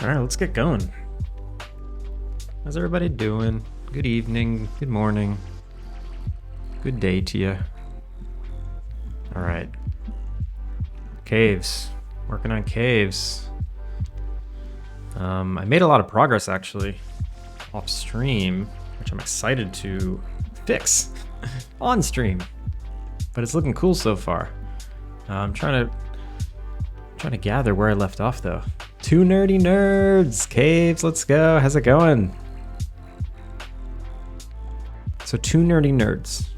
All right, let's get going. How's everybody doing? Good evening, good morning, good day to you. All right. Caves. Working on caves. I made a lot of progress actually off stream, which I'm excited to fix on stream. But it's looking cool so far. I'm trying to gather where I left off though. Two nerdy nerds, caves, let's go. How's it going? So two nerdy nerds.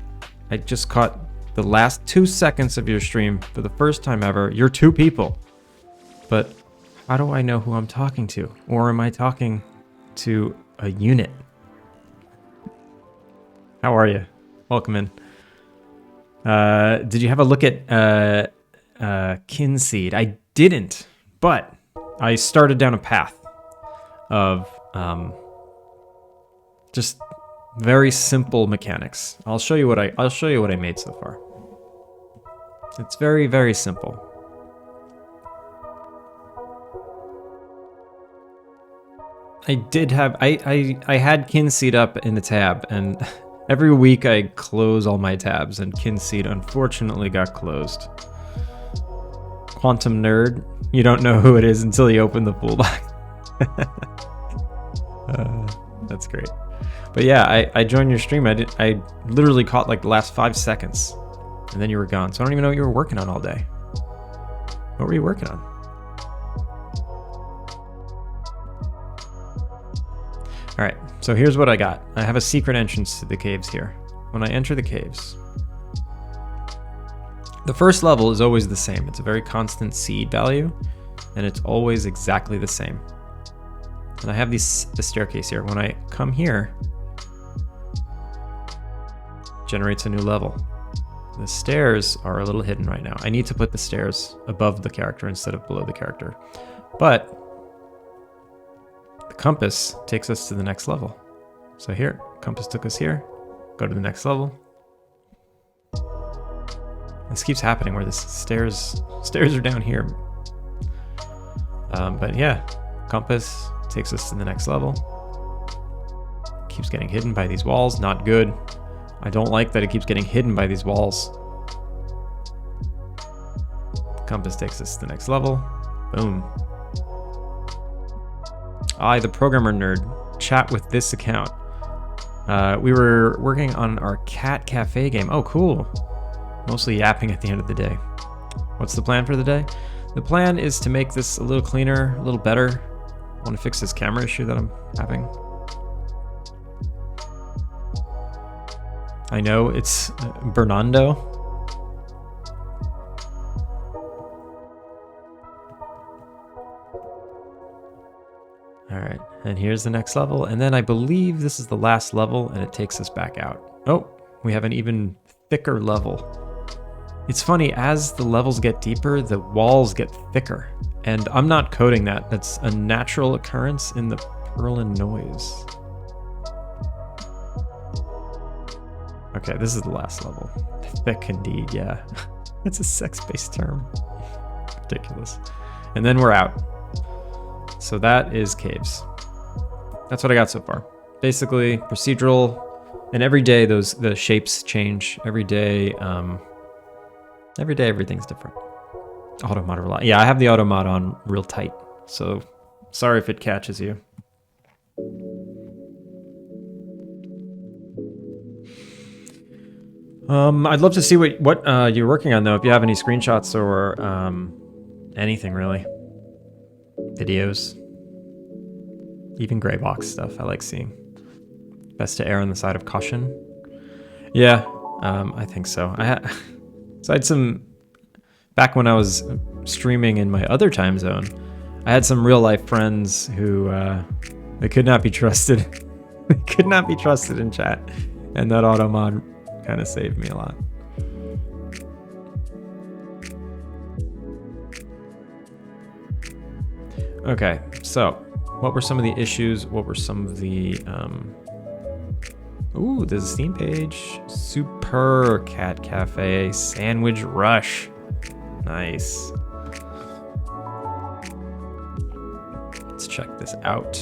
I just caught the last 2 seconds of your stream for the first time ever. You're two people. But how do I know who I'm talking to? Or am I talking to a unit? How are you? Welcome in. Did you have a look at Kinseed? I didn't, but I started down a path of just very simple mechanics. I'll show you what I made so far. It's very, very simple. I did have I had Kinseed up in the tab, and every week I close all my tabs, and Kinseed unfortunately got closed. Quantum Nerd, you don't know who it is until you open the pool box. That's great. But yeah, I joined your stream. I literally caught like the last 5 seconds, and then you were gone. So I don't even know what you were working on all day. What were you working on? All right, so here's what I got. I have a secret entrance to the caves here. When I enter the caves, the first level is always the same. It's a very constant seed value, and it's always exactly the same. And I have the staircase here. When I come here, generates a new level. The stairs are a little hidden right now. I need to put the stairs above the character instead of below the character. But the compass takes us to the next level. So here, compass took us here. Go to the next level. This keeps happening where the stairs are down here. But yeah, compass takes us to the next level. Keeps getting hidden by these walls. Not good. I don't like that it keeps getting hidden by these walls. Compass takes us to the next level. Boom. I, the programmer nerd, chat with this account. We were working on our cat cafe game. Oh, cool. Mostly yapping at the end of the day. What's the plan for the day? The plan is to make this a little cleaner, a little better. I want to fix this camera issue that I'm having. I know it's Bernardo. All right, and here's the next level. And then I believe this is the last level and it takes us back out. Oh, we have an even thicker level. It's funny, as the levels get deeper, the walls get thicker. And I'm not coding that. That's a natural occurrence in the Perlin noise. Okay, this is the last level. Thick indeed, yeah. It's a sex-based term. Ridiculous. And then we're out. So that is caves. That's what I got so far. Basically, procedural, and every day the shapes change. Every day everything's different. Auto mod, yeah, I have the auto mod on real tight. So sorry if it catches you. I'd love to see what you're working on though. If you have any screenshots or anything really, videos, even gray box stuff. I like seeing. Best to err on the side of caution. Yeah, I think so. So I had some back when I was streaming in my other time zone. I had some real life friends who they could not be trusted. They could not be trusted in chat, and that auto mod kind of saved me a lot. Okay, so what were some of the issues? What were some of the ooh, there's a Steam page. Super Cat Cafe Sandwich Rush. Nice. Let's check this out.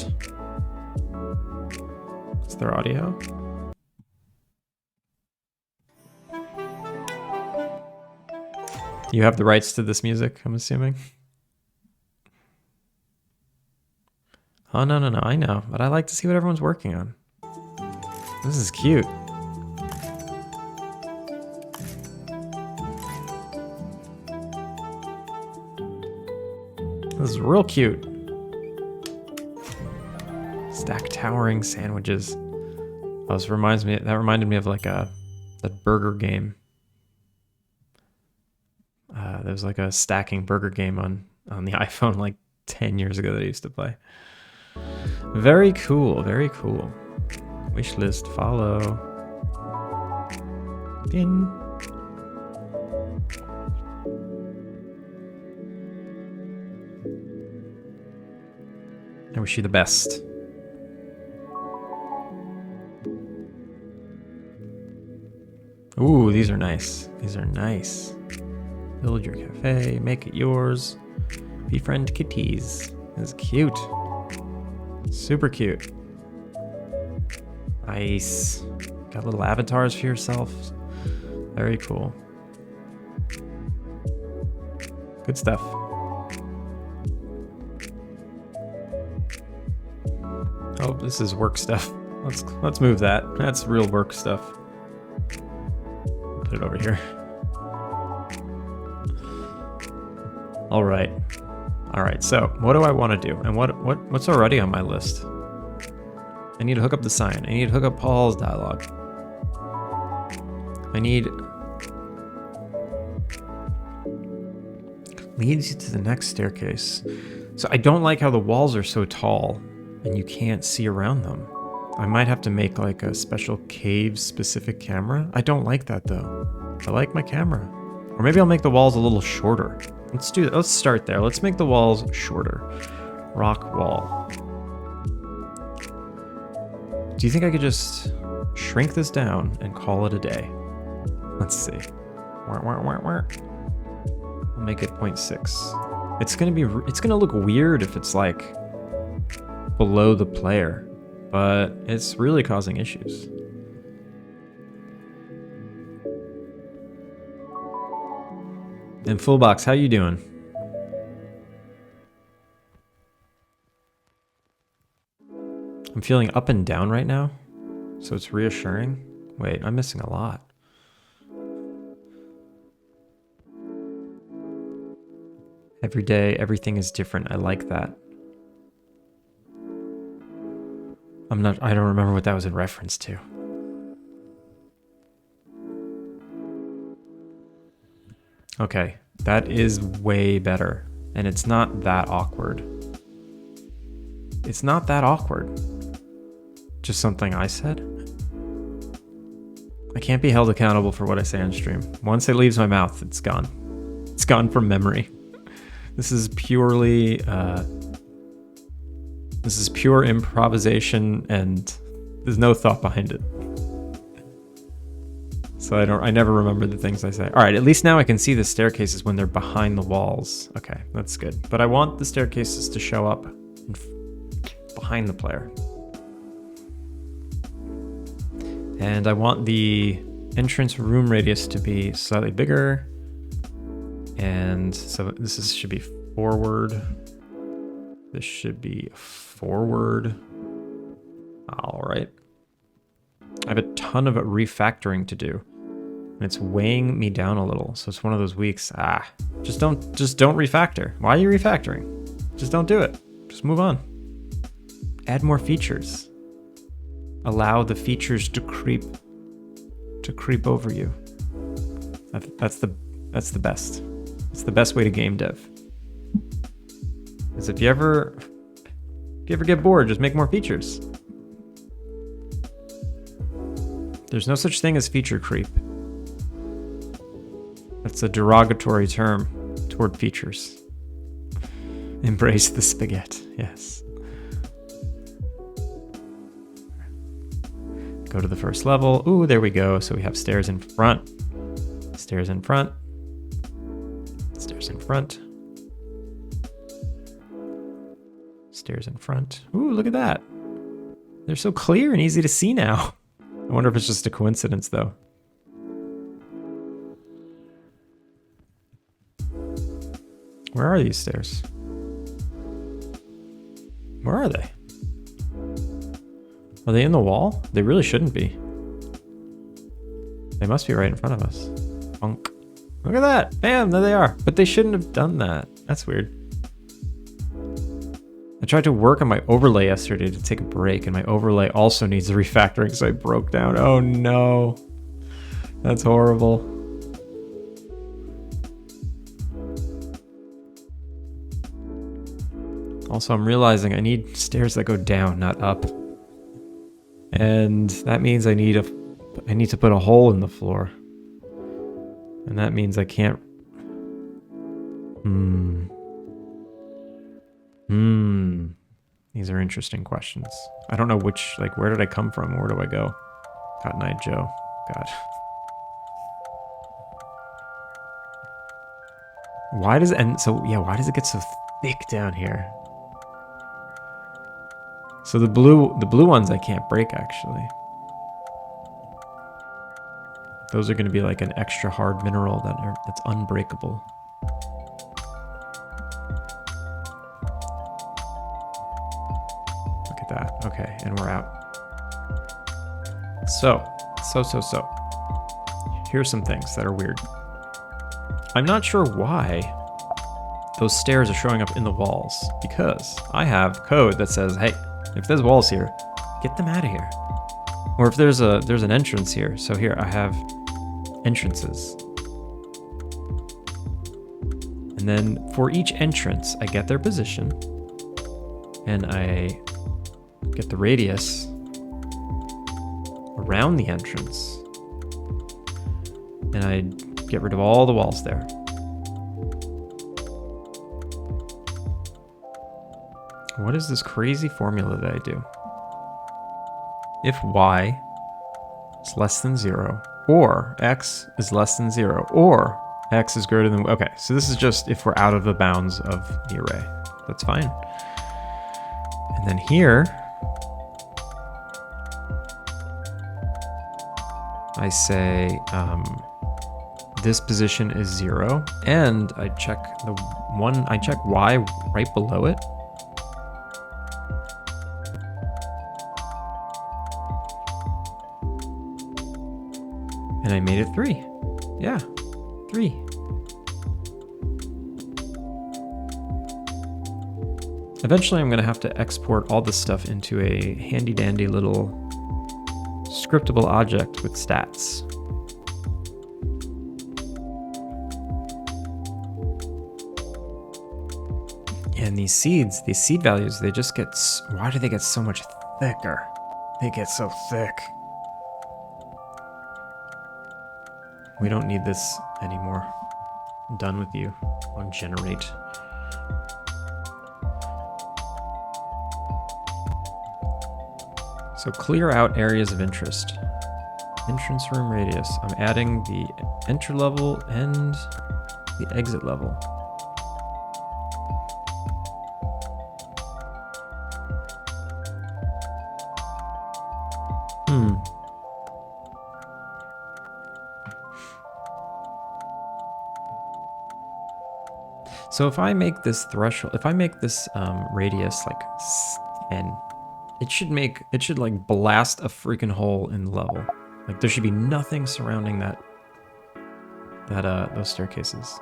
Is there audio? You have the rights to this music, I'm assuming? Oh, no, I know. But I like to see what everyone's working on. This is cute. This is real cute. Stack towering sandwiches. Oh, this that reminded me of like that burger game. There was like a stacking burger game on the iPhone like 10 years ago that I used to play. Very cool, very cool. Wishlist, follow. in. I wish you the best. Ooh, these are nice. These are nice. Build your cafe, make it yours. Befriend kitties. This is cute. Super cute. Nice. Got little avatars for yourself. Very cool. Good stuff. Oh, this is work stuff. Let's move that. That's real work stuff. Put it over here. All right. All right. So, what do I want to do? And what's already on my list? I need to hook up the sign. I need to hook up Paul's dialogue. I need leads you to the next staircase. So I don't like how the walls are so tall and you can't see around them. I might have to make like a special cave specific camera. I don't like that though. I like my camera. Or maybe I'll make the walls a little shorter. Let's do that. Let's start there. Let's make the walls shorter. Rock wall. Do you think I could just shrink this down and call it a day? Let's see. I'll make it 0.6. It's gonna look weird if it's like below the player, but it's really causing issues. And Fullbox, how you doing? I'm feeling up and down right now, so it's reassuring. Wait, I'm missing a lot. Every day, everything is different. I like that. I don't remember what that was in reference to. Okay, that is way better. And it's not that awkward. It's not that awkward. Just something I said. I can't be held accountable for what I say on stream. Once it leaves my mouth, it's gone. It's gone from memory. This is purely, this is pure improvisation and there's no thought behind it. So I never remember the things I say. All right, at least now I can see the staircases when they're behind the walls. Okay, that's good. But I want the staircases to show up behind the player. And I want the entrance room radius to be slightly bigger. And so should be forward. This should be forward. All right. I have a ton of refactoring to do. And it's weighing me down a little. So it's one of those weeks. Just don't refactor. Why are you refactoring? Just don't do it. Just move on. Add more features. Allow the features to creep over you. That's the best. It's the best way to game dev. Because if you ever get bored, just make more features. There's no such thing as feature creep. That's a derogatory term toward features. Embrace the spaghetti, yes. Go to the first level. Ooh, there we go. So we have stairs in front. Stairs in front. Stairs in front. Stairs in front. Ooh, look at that. They're so clear and easy to see now. I wonder if it's just a coincidence, though. Where are these stairs? Where are they? Are they in the wall? They really shouldn't be. They must be right in front of us. Bonk. Look at that! Bam! There they are. But they shouldn't have done that. That's weird. I tried to work on my overlay yesterday to take a break, and my overlay also needs refactoring, so I broke down. Oh no. That's horrible. Also, I'm realizing I need stairs that go down, not up. And that means I need to put a hole in the floor. And that means I can't... These are interesting questions. I don't know which, like, where did I come from? Where do I go? Cotton Eye Joe. God. Why does it, and so, yeah, why does it get so thick down here? So the blue ones I can't break, actually. Those are going to be like an extra hard mineral that's unbreakable. Look at that. Okay, and we're out. So. Here's some things that are weird. I'm not sure why those stairs are showing up in the walls, because I have code that says, hey, if there's walls here, get them out of here. Or if there's an entrance here. So here I have entrances. And then for each entrance, I get their position and I get the radius around the entrance. And I get rid of all the walls there. What is this crazy formula that I do? If y is less than 0, or x is less than 0, or x is greater than... Okay, so this is just if we're out of the bounds of the array. That's fine. And then here, I say this position is 0, and I check y right below it. And I made it 3. Yeah, 3. Eventually I'm going to have to export all this stuff into a handy-dandy little scriptable object with stats. And these seed values, they just get... Why do they get so much thicker? They get so thick. We don't need this anymore. I'm done with you on generate. So clear out areas of interest. Entrance room radius. I'm adding the enter level and the exit level. So if I make this threshold, if I make this radius like 10, it should like blast a freaking hole in the level. Like there should be nothing surrounding those staircases.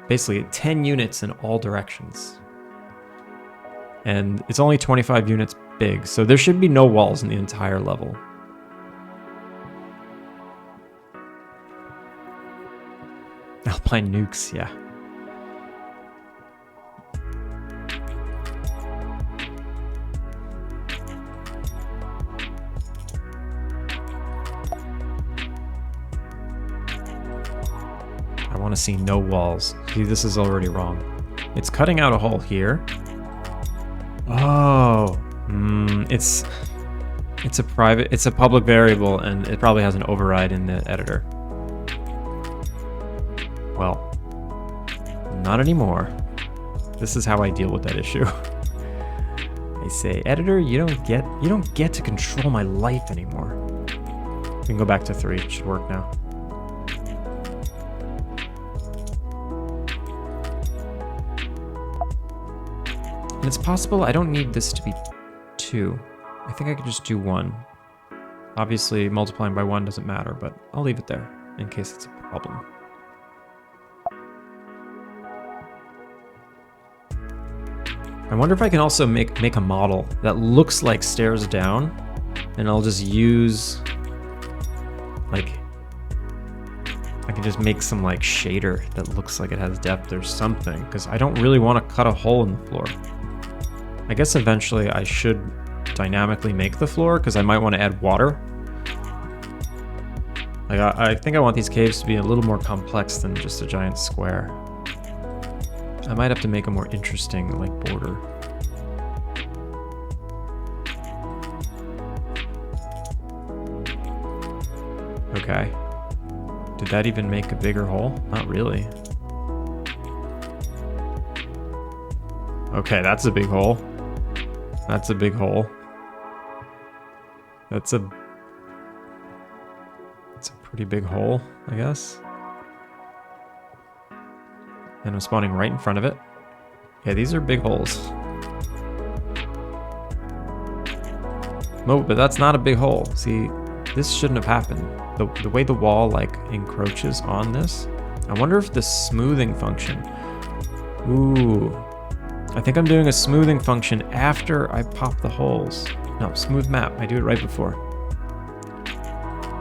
Basically 10 units in all directions. And it's only 25 units big, so there should be no walls in the entire level. Alpine nukes, yeah. I want to see no walls. See, this is already wrong. It's cutting out a hole here. Oh, it's a public variable, and it probably has an override in the editor. Well, not anymore. This is how I deal with that issue. I say, editor, you don't get to control my life anymore. We can go back to 3. It should work now. And it's possible I don't need this to be 2. I think I could just do 1. Obviously, multiplying by 1 doesn't matter, but I'll leave it there in case it's a problem. I wonder if I can also make a model that looks like stairs down, and I'll just use, like, I can just make some like shader that looks like it has depth or something, because I don't really want to cut a hole in the floor. I guess eventually I should dynamically make the floor, because I might want to add water. Like, I think I want these caves to be a little more complex than just a giant square. I might have to make a more interesting, like, border. Okay. Did that even make a bigger hole? Not really. Okay, that's a big hole. That's a big hole. That's a pretty big hole, I guess. And I'm spawning right in front of it. Yeah, these are big holes. No, but that's not a big hole. See, this shouldn't have happened. The way the wall, like, encroaches on this. I wonder if the smoothing function... Ooh. I think I'm doing a smoothing function after I pop the holes. No, smooth map. I do it right before.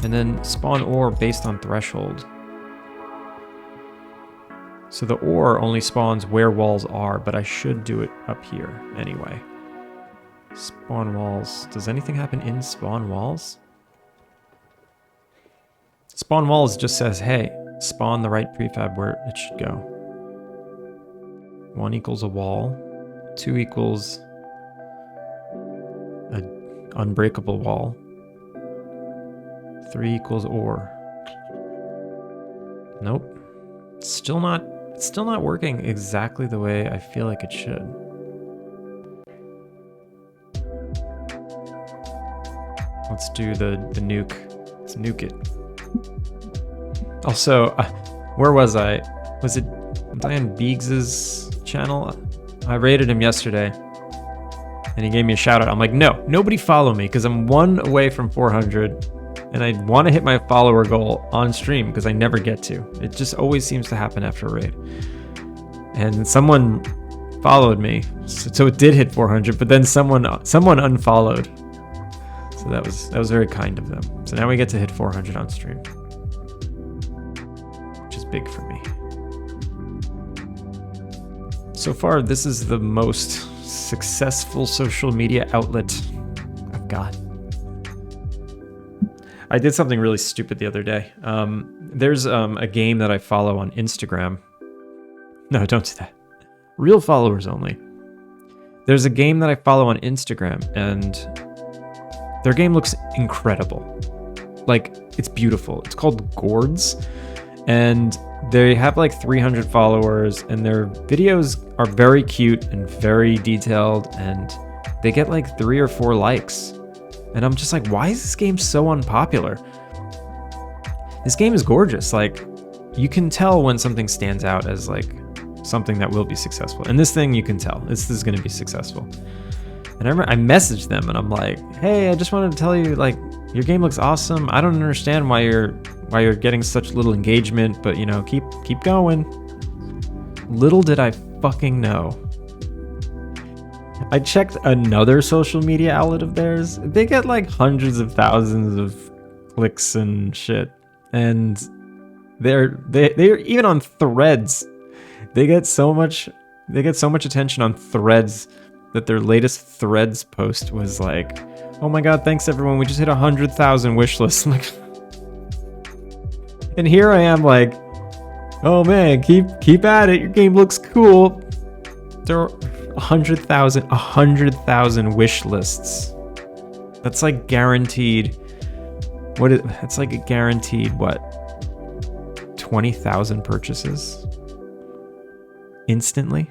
And then spawn ore based on threshold. So the ore only spawns where walls are, but I should do it up here anyway. Spawn walls. Does anything happen in spawn walls? Spawn walls just says, hey, spawn the right prefab where it should go. 1 equals a wall. 2 equals an unbreakable wall. 3 equals ore. Nope. It's still not working exactly the way I feel like it should. Let's do the nuke. Let's nuke it. Also, where was I? Was it Diane Beegs's channel? I rated him yesterday, and he gave me a shout out. I'm like, no, nobody follow me, because I'm 1 away from 400, and I want to hit my follower goal on stream, because I never get to. It just always seems to happen after a raid. And someone followed me, so it did hit 400, but then someone unfollowed. So that was very kind of them. So now we get to hit 400 on stream, which is big for me. So far, this is the most successful social media outlet I've got. I did something really stupid the other day. There's a game that I follow on Instagram. No, don't do that. Real followers only. There's a game that I follow on Instagram, and their game looks incredible. Like, it's beautiful. It's called Gourds, and they have like 300 followers, and their videos are very cute and very detailed, and they get like 3 or 4 likes. And I'm just like, why is this game so unpopular? This game is gorgeous. Like, you can tell when something stands out as like something that will be successful. And this thing, you can tell this is going to be successful. And I remember I messaged them, and I'm like, hey, I just wanted to tell you, like, your game looks awesome. I don't understand why you're getting such little engagement, but you know, keep going. Little did I fucking know. I checked another social media outlet of theirs. They get like hundreds of thousands of clicks and shit. And they're even on Threads. They get so much attention on Threads that their latest Threads post was like, oh my god, thanks everyone, we just hit 100,000 wish lists. I'm like, and here I am like, oh man, keep at it, your game looks cool. There are 100,000 wish lists. That's like guaranteed. That's like a guaranteed what? 20,000 purchases instantly.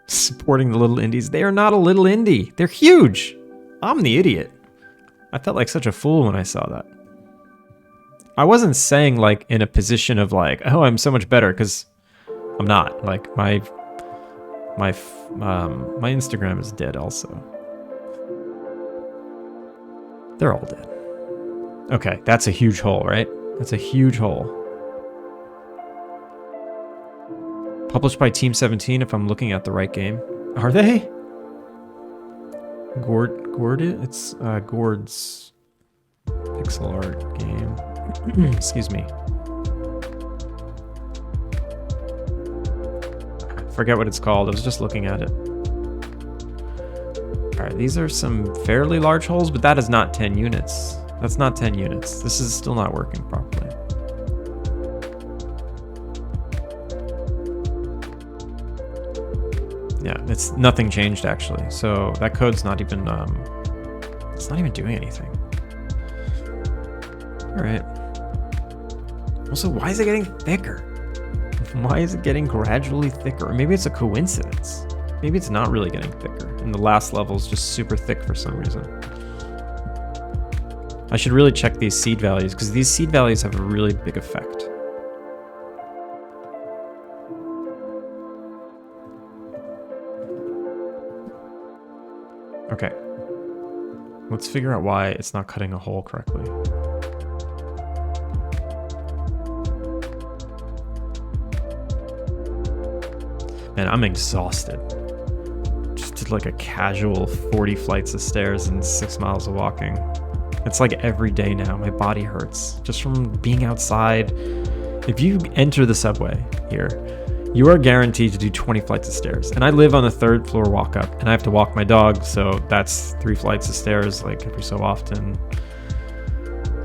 Supporting the little indies. They are not a little indie. They're huge. I'm the idiot. I felt like such a fool when I saw that. I wasn't saying like in a position of like, oh, I'm so much better, because I'm not. Like my Instagram is dead also. They're all dead. Okay, that's a huge hole, right? That's a huge hole. Published by Team 17, if I'm looking at the right game. Are they? It's Gord's pixel art game. Excuse me. I forget what it's called. I was just looking at it. Alright, these are some fairly large holes, but that is not 10 units. That's not 10 units. This is still not working properly. Yeah, it's nothing changed actually. So that code's not even, it's not even doing anything. All right. Also, why is it getting thicker? Why is it getting gradually thicker? Or maybe it's a coincidence. Maybe it's not really getting thicker, and the last level is just super thick for some reason. I should really check these seed values, because these seed values have a really big effect. Okay. Let's figure out why it's not cutting a hole correctly. Man, I'm exhausted. Just did like a casual 40 flights of stairs and 6 miles of walking. It's like every day now. My body hurts just from being outside. If you enter the subway here, you are guaranteed to do 20 flights of stairs. And I live on the 3rd floor walk up, and I have to walk my dog, so that's 3 flights of stairs like every so often.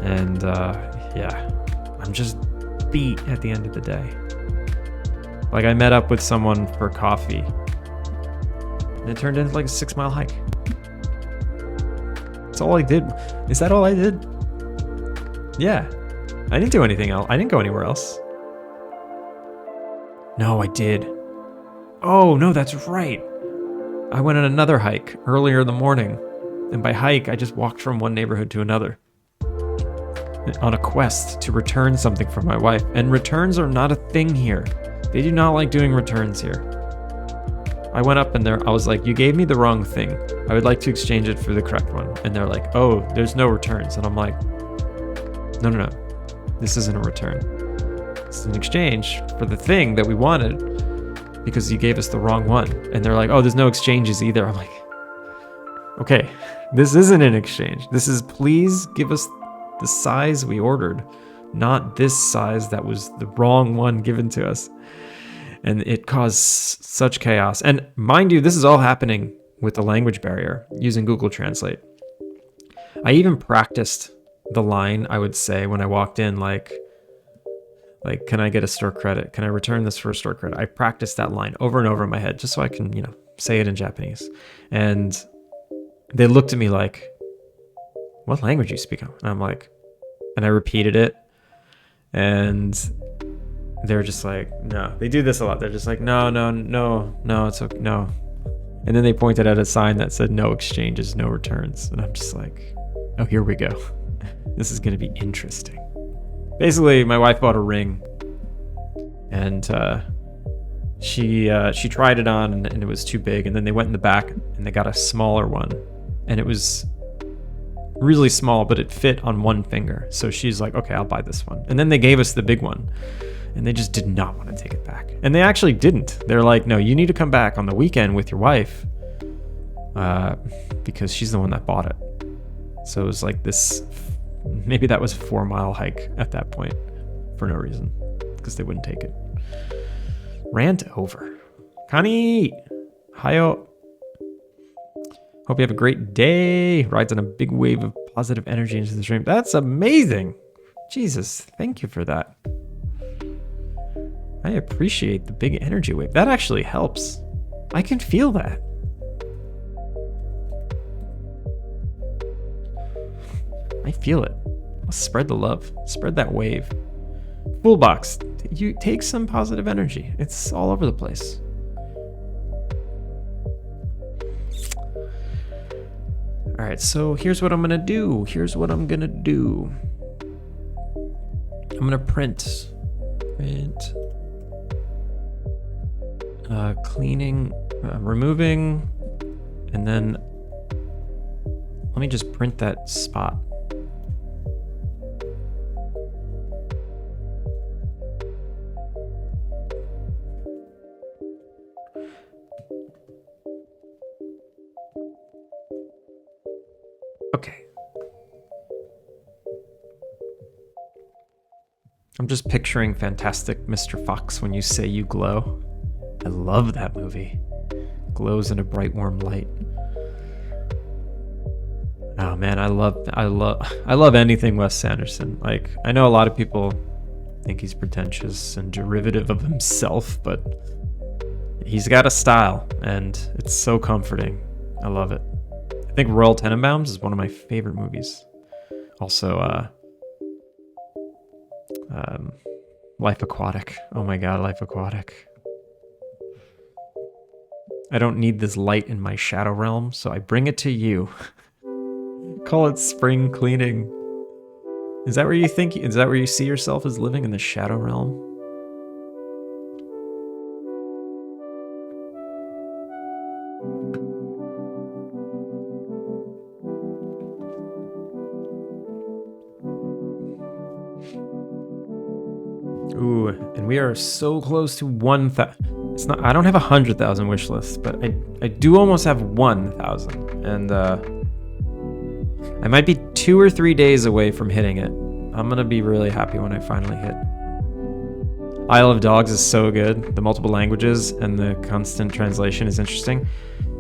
And yeah, I'm just beat at the end of the day. Like, I met up with someone for coffee, and it turned into like a 6-mile hike. That's all I did. Is that all I did? Yeah. I didn't do anything else. I didn't go anywhere else. No, I did. Oh, no, that's right. I went on another hike earlier in the morning. And by hike, I just walked from one neighborhood to another on a quest to return something for my wife. And returns are not a thing here. They do not like doing returns here. I went up in there. I was like, you gave me the wrong thing. I would like to exchange it for the correct one. And they're like, oh, there's no returns. And I'm like, no. This isn't a return. It's an exchange for the thing that we wanted because you gave us the wrong one. And they're like, oh, there's no exchanges either. I'm like, okay, this isn't an exchange. This is, please give us the size we ordered, not this size that was the wrong one given to us. And it caused such chaos. And mind you, this is all happening with the language barrier using Google Translate. I even practiced the line I would say when I walked in, like, can I get a store credit? Can I return this for a store credit? I practiced that line over and over in my head just so I can, say it in Japanese. And they looked at me like, what language do you speak? And I'm like, and I repeated it. And they're just like, no. They do this a lot. They're just like, no, it's okay, no. And then they pointed at a sign that said no exchanges, no returns. And I'm just like, oh, here we go. This is going to be interesting. Basically, my wife bought a ring, and she tried it on, and it was too big. And then they went in the back, and they got a smaller one, and it was really small, but it fit on one finger. So she's like, okay, I'll buy this one. And then they gave us the big one, and they just did not want to take it back. And they actually didn't. They're like, no, you need to come back on the weekend with your wife, because she's the one that bought it. So it was like this, maybe that was a 4-mile hike at that point for no reason, because they wouldn't take it. Rant over. Connie! Hayo. Hope you have a great day. Rides on a big wave of positive energy into the stream. That's amazing. Jesus, thank you for that. I appreciate the big energy wave. That actually helps. I can feel that. I feel it. Let's spread the love. Spread that wave. Full box. You take some positive energy. It's all over the place. All right, so here's what I'm gonna do. I'm gonna print. Cleaning, removing, and then let me just print that spot. Okay. I'm just picturing Fantastic Mr. Fox when you say you glow. I love that movie. Glows in a bright, warm light. Oh man, I love anything Wes Sanderson. Like, I know a lot of people think he's pretentious and derivative of himself, but he's got a style, and it's so comforting. I love it. I think Royal Tenenbaums is one of my favorite movies. Also, Life Aquatic. Oh my god, Life Aquatic. I don't need this light in my shadow realm, so I bring it to you. Call it spring cleaning. Is that where you see yourself as living, in the shadow realm? Ooh, and we are so close to 1,000. It's not. I don't have 100,000 wish lists, but I do almost have 1,000, and I might be 2 or 3 days away from hitting it. I'm gonna be really happy when I finally hit. Isle of Dogs is so good. The multiple languages and the constant translation is interesting.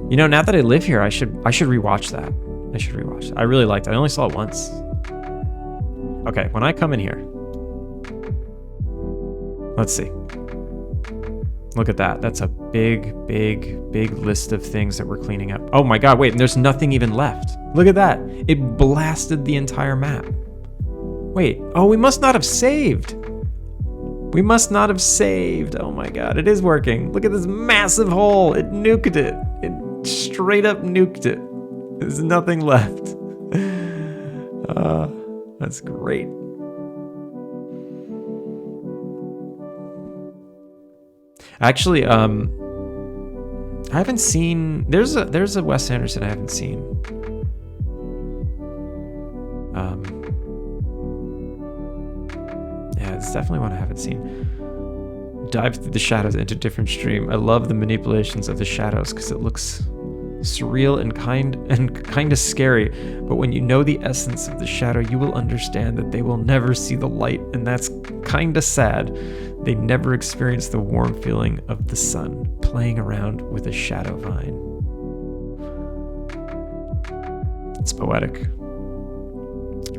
You know, now that I live here, I should rewatch that. I really liked it. I only saw it once. Okay, when I come in here, let's see. Look at that. That's a big list of things that we're cleaning up. Oh my god, wait, and there's nothing even left. Look at that. It blasted the entire map. Wait, oh, we must not have saved. Oh my god, it is working. Look at this massive hole. It nuked it. It straight up nuked it. There's nothing left. That's great. Actually, I haven't seen. There's a Wes Anderson I haven't seen. Yeah, it's definitely one I haven't seen. Dive through the shadows into different stream. I love the manipulations of the shadows because it looks surreal and kind of scary. But when you know the essence of the shadow, you will understand that they will never see the light, and that's kind of sad. They never experience the warm feeling of the sun playing around with a shadow vine. It's poetic.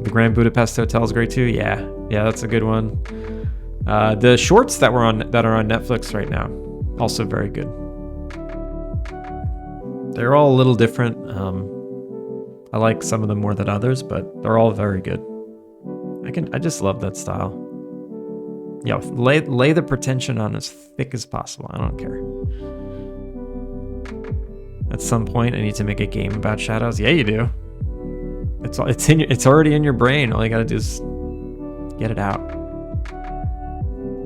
The Grand Budapest Hotel is great too. Yeah, that's a good one. The shorts that are on Netflix right now, also very good. They're all a little different. I like some of them more than others, but they're all very good. I just love that style. Yeah, lay the pretension on as thick as possible. I don't care. At some point, I need to make a game about shadows. Yeah, you do. It's already in your brain. All you gotta do is get it out.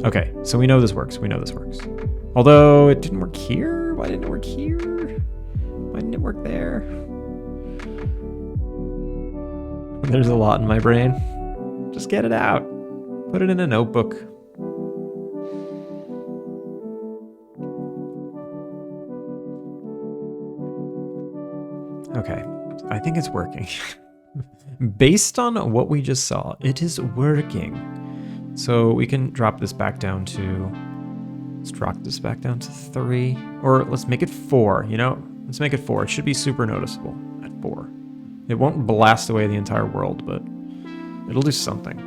Okay, so we know this works. Although it didn't work here. Why didn't it work here? Why didn't it work there? There's a lot in my brain. Just get it out. Put it in a notebook. Okay, I think it's working. Based on what we just saw, it is working. So we can drop this back down to... Let's drop this back down to 3. Or let's make it 4, you know? Let's make it 4. It should be super noticeable at 4. It won't blast away the entire world, but it'll do something.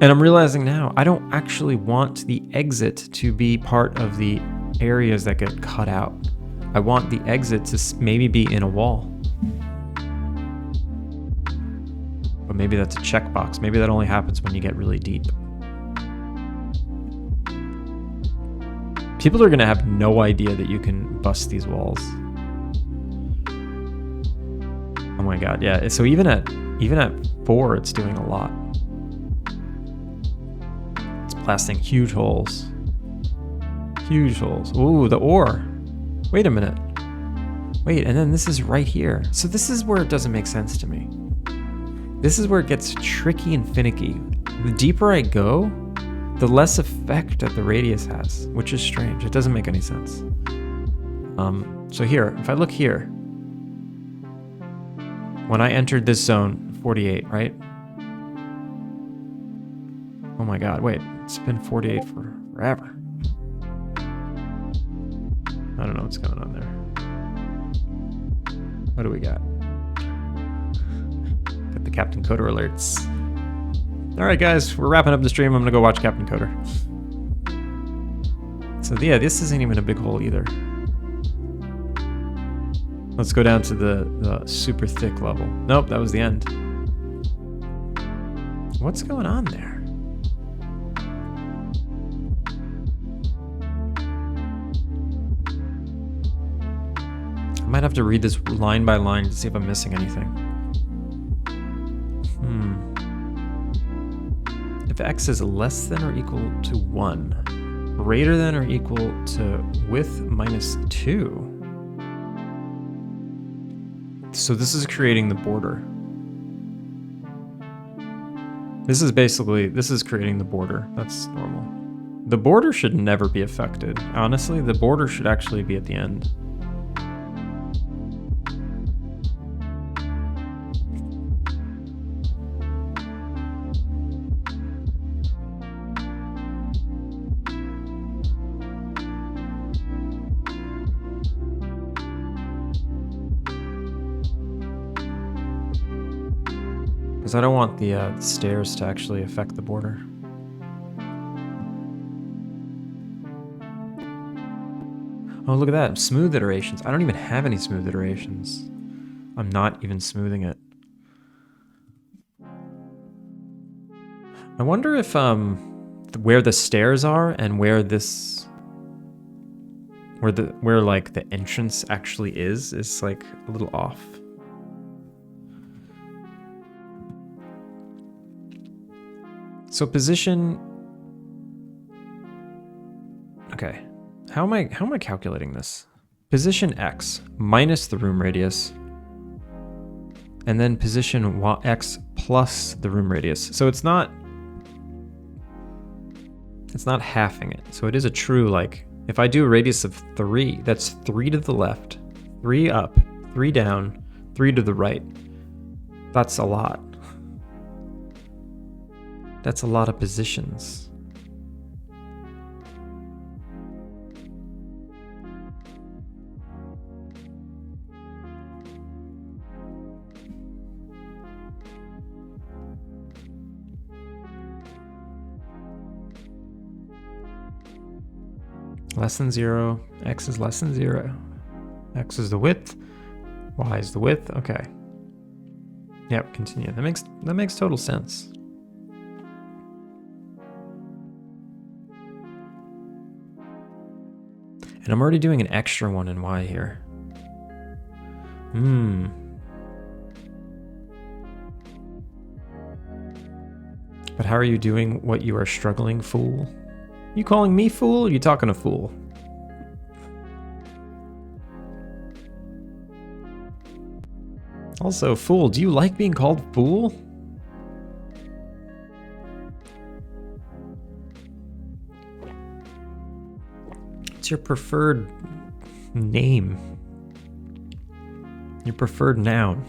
And I'm realizing now, I don't actually want the exit to be part of the areas that get cut out. I want the exit to maybe be in a wall. But maybe that's a checkbox. Maybe that only happens when you get really deep. People are gonna have no idea that you can bust these walls. Oh my god, yeah. So even at 4, it's doing a lot. It's blasting huge holes. Huge holes. Ooh, the ore. Wait a minute. Wait, and then this is right here. So this is where it doesn't make sense to me. This is where it gets tricky and finicky. The deeper I go, the less effect that the radius has, which is strange. It doesn't make any sense. So here, if I look here, when I entered this zone, 48, right? Oh my god, wait, it's been 48 for forever. I don't know what's going on there. What do we got? Got the Captain Coder alerts. All right, guys, we're wrapping up the stream. I'm gonna go watch Captain Coder. So yeah, this isn't even a big hole either. Let's go down to the super thick level. Nope, that was the end. What's going on there? I might have to read this line by line to see if I'm missing anything. If x is less than or equal to 1, greater than or equal to width minus 2. So this is creating the border. This is creating the border. That's normal. The border should never be affected. Honestly, the border should actually be at the end. Because I don't want the stairs to actually affect the border. Oh, look at that. Smooth iterations. I don't even have any smooth iterations. I'm not even smoothing it. I wonder if where the stairs are and where this where like the entrance actually is like a little off. So position. Okay. How am I calculating this? Position X minus the room radius, and then position X plus the room radius. So it's not halving it. So it is a true, like, if I do a radius of 3, that's 3 to the left, 3 up, 3 down, 3 to the right. That's a lot. That's a lot of positions. Less than 0, X is less than 0. X is the width, Y is the width, okay. Yep, continue. That makes total sense. And I'm already doing an extra one in Y here. But how are you doing what you are struggling, fool? You calling me fool? Or you talking to fool? Also, fool, do you like being called fool? What's your preferred name? Your preferred noun?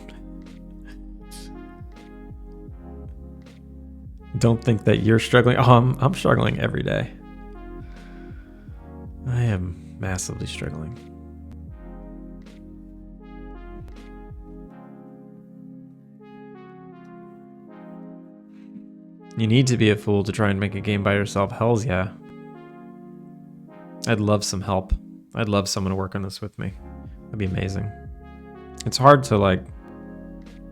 Don't think that you're struggling. Oh, I'm struggling every day. I am massively struggling. You need to be a fool to try and make a game by yourself. Hells yeah. I'd love some help. I'd love someone to work on this with me. That'd be amazing. It's hard to, like,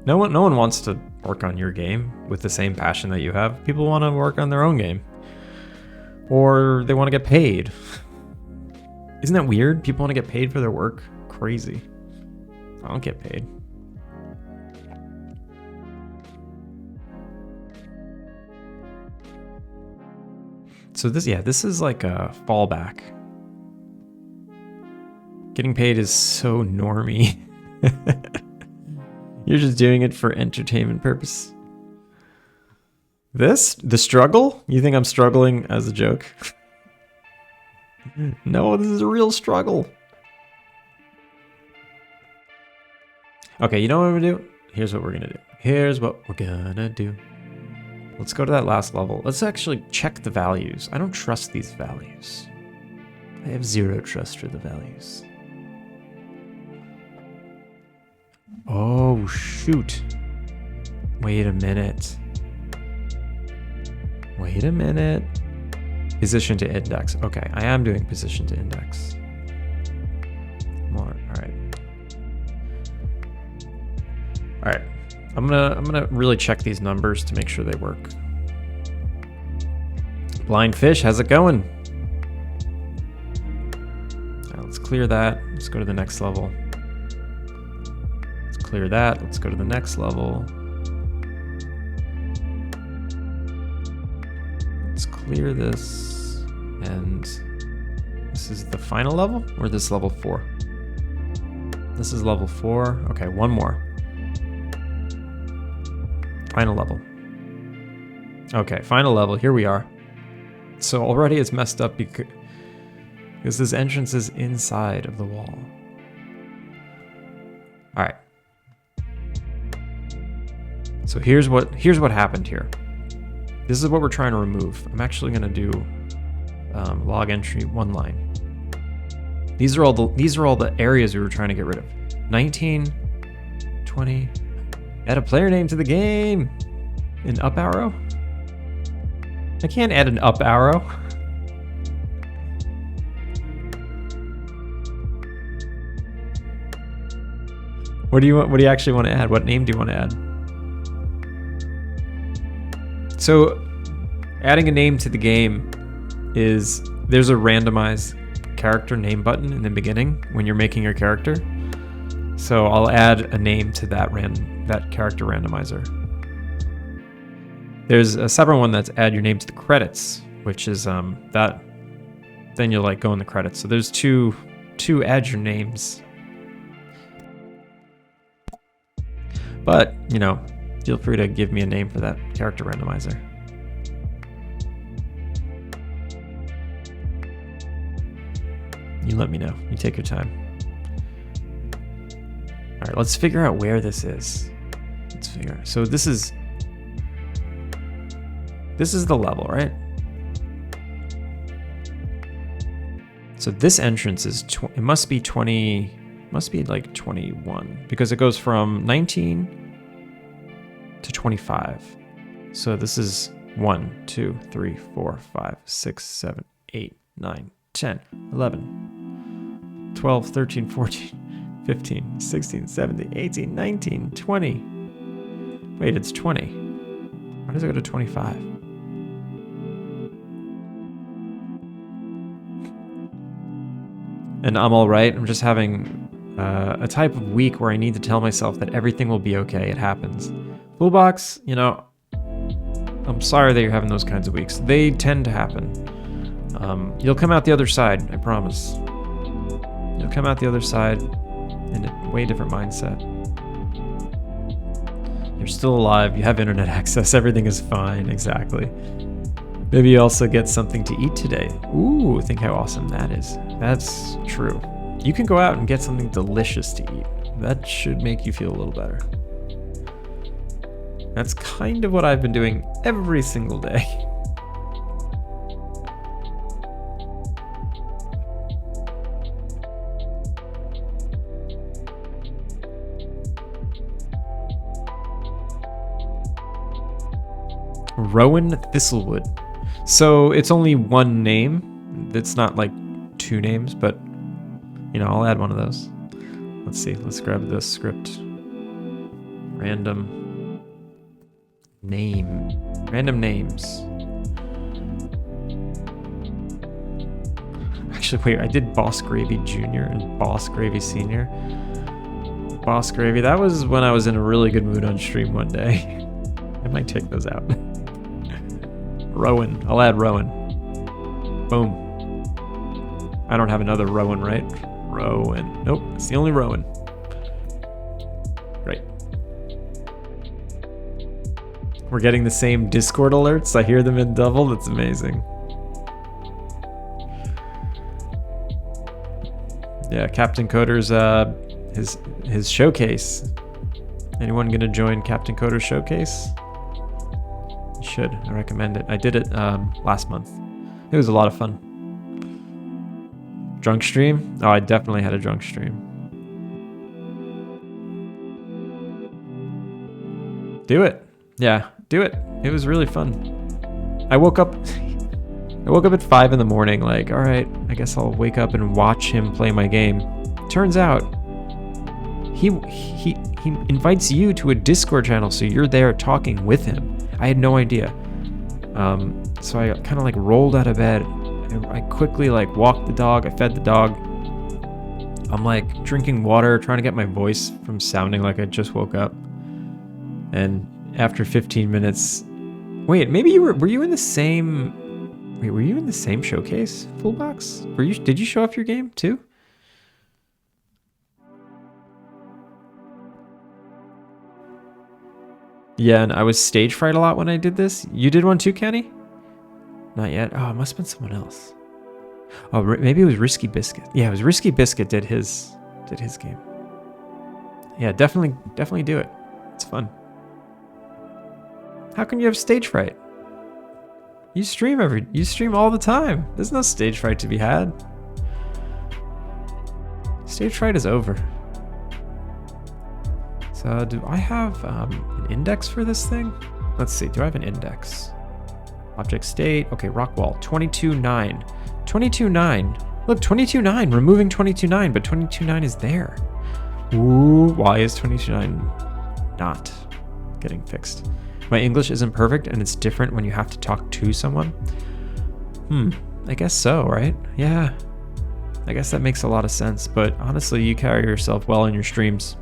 no one wants to work on your game with the same passion that you have. People want to work on their own game. Or they want to get paid. Isn't that weird? People want to get paid for their work? Crazy. I don't get paid. So this is like a fallback. Getting paid is so normie. You're just doing it for entertainment purpose. The struggle? You think I'm struggling as a joke? No, this is a real struggle. Okay, you know what I'm gonna do? Here's what we're gonna do. Let's go to that last level. Let's actually check the values. I don't trust these values. I have zero trust for the values. Oh, shoot. Wait a minute. Wait a minute. Position to index. Okay, I am doing position to index. More. All right. All right. I'm gonna really check these numbers to make sure they work. Blind fish, how's it going? All right, let's clear that. Let's go to the next level. Let's clear that. Let's go to the next level. Let's clear this. And this is the final level, or this level 4? This is level 4. Okay, one more. Final level. Okay, final level. Here we are. So already it's messed up because this entrance is inside of the wall. All right. So here's what happened here. This is what we're trying to remove. I'm actually going to do log entry 1 line. These are all the areas we were trying to get rid of. 19, 20. Add a player name to the game. An up arrow? I can't add an up arrow. What do you actually want to add? What name do you want to add? So, adding a name to the game is there's a randomized character name button in the beginning when you're making your character. So I'll add a name to that character randomizer. There's a separate one that's add your name to the credits, which is that. Then you'll like go in the credits. So there's two add your names. But you know, feel free to give me a name for that character randomizer. You let me know. You take your time. All right, let's figure out where this is. Let's figure out. So this is the level, right? So this entrance is it must be 20, must be like 21 because it goes from 19 to 25. So this is 1, 2, 3, 4, 5, 6, 7, 8, 9, 10, 11, 12, 13, 14. 15, 16, 17, 18, 19, 20. Wait, it's 20. Why does it go to 25? And I'm all right. I'm just having a type of week where I need to tell myself that everything will be okay. It happens. Fullbox, you know, I'm sorry that you're having those kinds of weeks. They tend to happen. You'll come out the other side, I promise. You'll come out the other side in a way different mindset. You're still alive, you have internet access, everything is fine, exactly. Maybe you also get something to eat today. Ooh, think how awesome that is. That's true. You can go out and get something delicious to eat. That should make you feel a little better. That's kind of what I've been doing every single day. Rowan Thistlewood. So it's only one name. It's not like 2 names, but you know, I'll add one of those. Let's see. Let's grab this script. Random name. Random names. Actually, wait, I did Boss Gravy Jr. and Boss Gravy Sr. Boss Gravy, that was when I was in a really good mood on stream one day. I might take those out. Rowan. I'll add Rowan. Boom. I don't have another Rowan, right? Rowan. Nope, it's the only Rowan. Great. We're getting the same Discord alerts. I hear them in double. That's amazing. Yeah, Captain Coder's his showcase. Anyone gonna join Captain Coder's showcase? You should. I recommend it. I did it last month. It was a lot of fun. Drunk stream? Oh, I definitely had a drunk stream. Do it. Yeah, do it. It was really fun. I woke up at 5 in the morning, like, all right, I guess I'll wake up and watch him play my game. Turns out, he invites you to a Discord channel, so you're there talking with him. I had no idea. So I kind of like rolled out of bed. I quickly like walked the dog. I fed the dog. I'm like drinking water, trying to get my voice from sounding like I just woke up. And after 15 minutes, wait, maybe were you in the same? Wait, were you in the same showcase? Full box? Did you show off your game too? Yeah, and I was stage fright a lot when I did this. You did one too, Kenny? Not yet. Oh, it must have been someone else. Oh, maybe it was Risky Biscuit. Yeah, it was Risky Biscuit did his game. Yeah, definitely do it. It's fun. How can you have stage fright? You stream all the time. There's no stage fright to be had. Stage fright is over. So do I have an index for this thing? Let's see, do I have an index? Object state, okay, rock wall, 22.9. 22.9, look, 22.9, removing 22.9, but 22.9 is there. Ooh, why is 22.9 not getting fixed? My English isn't perfect and it's different when you have to talk to someone. I guess so, right? Yeah, I guess that makes a lot of sense, but honestly, you carry yourself well in your streams.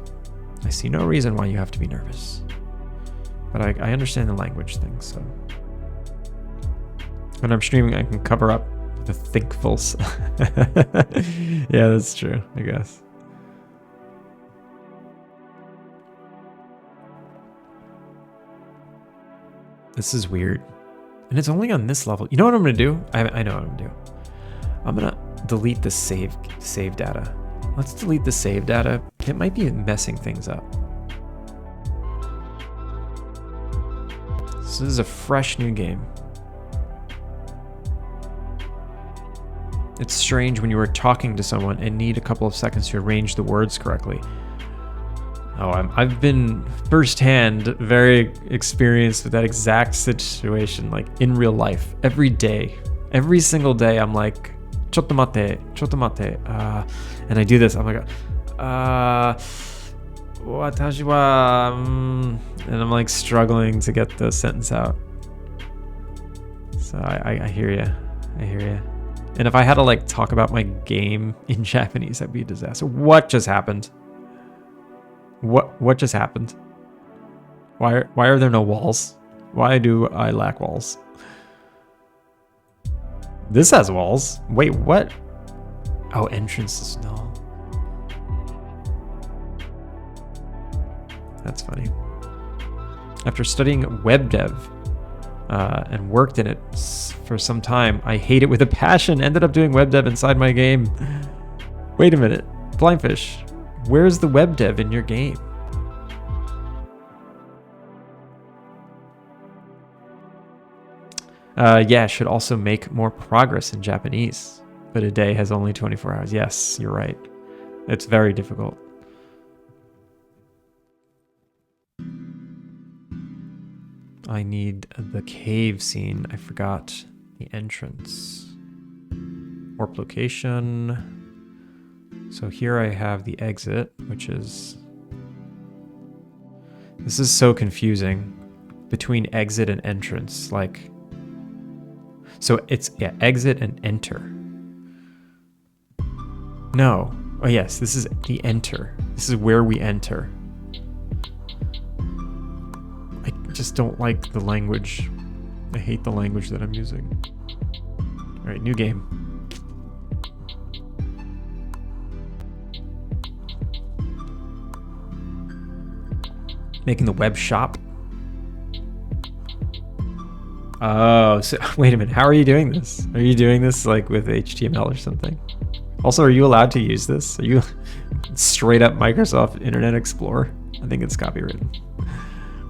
I see no reason why you have to be nervous. But I understand the language thing, so. When I'm streaming, I can cover up the thinkfuls. Yeah, that's true, I guess. This is weird. And it's only on this level. You know what I'm going to do? I know what I'm going to do. I'm going to delete the save data. Let's delete the save data. It might be messing things up. So this is a fresh new game. It's strange when you are talking to someone and need a couple of seconds to arrange the words correctly. Oh, I've been firsthand very experienced with that exact situation, like in real life, every day. Every single day, I'm like, chotto mate, and I do this. I'm like, watashi wa, and I'm like struggling to get the sentence out. So I hear you. And if I had to like talk about my game in Japanese, that'd be a disaster. What just happened? What just happened? Why are there no walls? Why do I lack walls? This has walls. Wait, what? Oh, entrance is null. That's funny. After studying web dev and worked in it for some time, I hate it with a passion. Ended up doing web dev inside my game. Wait a minute. Blindfish, where's the web dev in your game? Yeah, should also make more progress in Japanese, but a day has only 24 hours. Yes, you're right. It's very difficult. I need the cave scene. I forgot the entrance. Warp location. So here I have the exit, which is... This is so confusing. Between exit and entrance, like... So it's, yeah, exit and enter. No. Oh yes, this is the enter. This is where we enter. I just don't like the language. I hate the language that I'm using. All right, new game. Making the web shop. Oh, so wait a minute. How are you doing this? Are you doing this like with HTML or something? Also, are you allowed to use this? Are you straight up Microsoft Internet Explorer? I think it's copywritten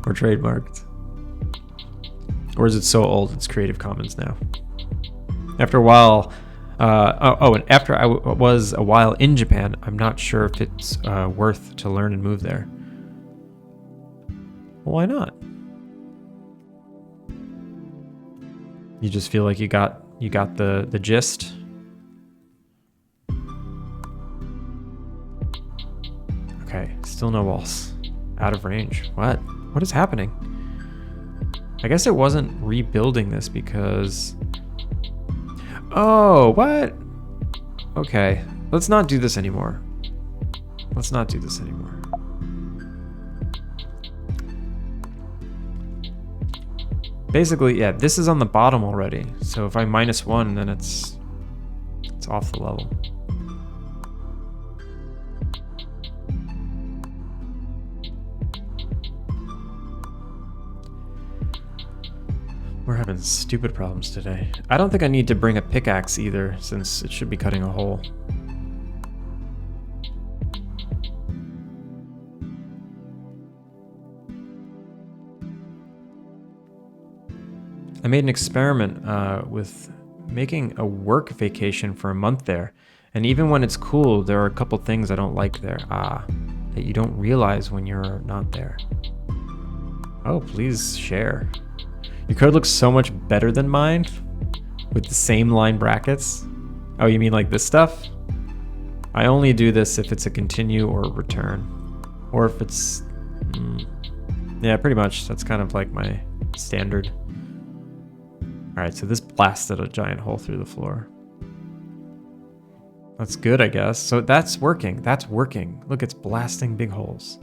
or trademarked. Or is it so old it's Creative Commons now? After a while, and after I was a while in Japan, I'm not sure if it's worth to learn and move there. Well, why not? You just feel like you got the gist. Okay, still no walls. Out of range. What? What is happening? I guess it wasn't rebuilding this because... Oh, what? Okay, let's not do this anymore. Let's not do this anymore. Basically, yeah, this is on the bottom already. So if I -1, then it's off the level. We're having stupid problems today. I don't think I need to bring a pickaxe either, since it should be cutting a hole. I made an experiment with making a work vacation for a month there. And even when it's cool, there are a couple things I don't like there. That you don't realize when you're not there. Oh, please share. Your code looks so much better than mine with the same line brackets. Oh, you mean like this stuff? I only do this if it's a continue or a return. Or if it's... yeah, pretty much. That's kind of like my standard. Alright, so this blasted a giant hole through the floor. That's good, I guess. So that's working. That's working. Look, it's blasting big holes.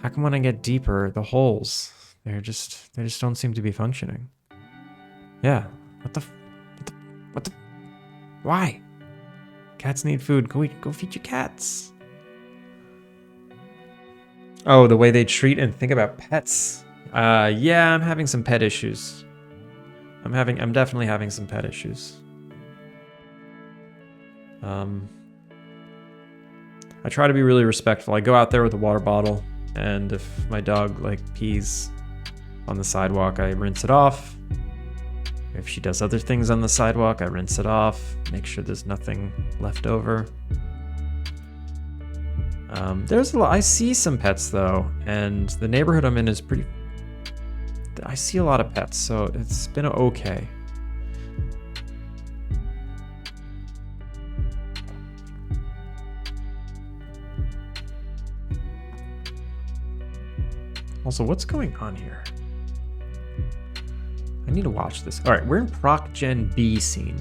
How come when I get deeper, the holes... They just don't seem to be functioning. Yeah. What the? Why? Cats need food. Go feed your cats. Oh, the way they treat and think about pets. Yeah, I'm having some pet issues. I'm definitely having some pet issues. I try to be really respectful. I go out there with a water bottle, and if my dog like pees on the sidewalk, I rinse it off. If she does other things on the sidewalk, I rinse it off, make sure there's nothing left over. There's a lot. I see some pets though, and the neighborhood I'm in is pretty... I see a lot of pets, so it's been okay. Also, what's going on here? I need to watch this. All right, we're in Proc Gen B scene.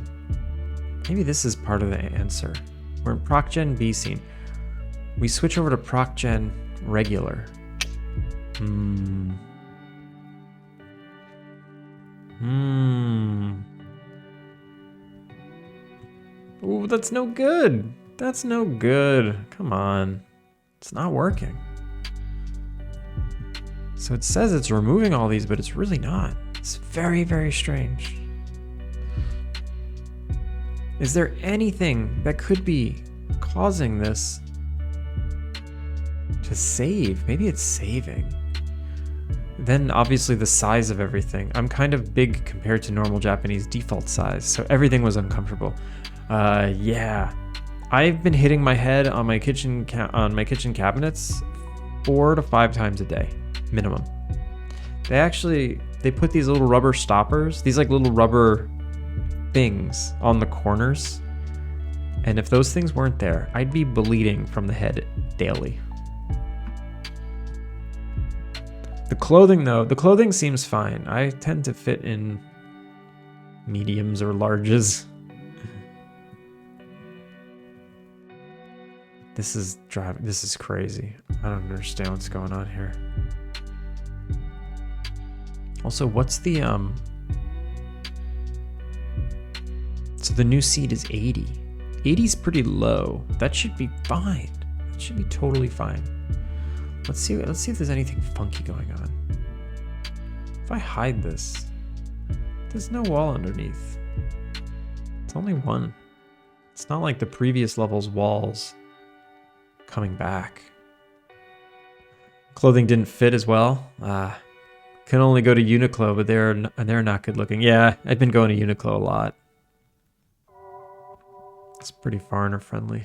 Maybe this is part of the answer. We're in Proc Gen B scene. We switch over to Proc Gen regular. Ooh, that's no good. That's no good. Come on. It's not working. So it says it's removing all these, but it's really not. It's very, very strange. Is there anything that could be causing this to save? Maybe it's saving. Then obviously the size of everything. I'm kind of big compared to normal Japanese default size, so everything was uncomfortable. Yeah. I've been hitting my head on my kitchen cabinets 4 to 5 times a day, minimum. They put these little rubber stoppers, these like little rubber things on the corners. And if those things weren't there, I'd be bleeding from the head daily. The clothing though, the clothing seems fine. I tend to fit in mediums or larges. This is crazy. I don't understand what's going on here. Also, what's the so the new seed is 80. 80's pretty low. That should be fine. That should be totally fine. Let's see if there's anything funky going on. If I hide this, there's no wall underneath. It's only one. It's not like the previous level's walls coming back. Clothing didn't fit as well. Can only go to Uniqlo, but they're not good looking. Yeah, I've been going to Uniqlo a lot. It's pretty foreigner friendly.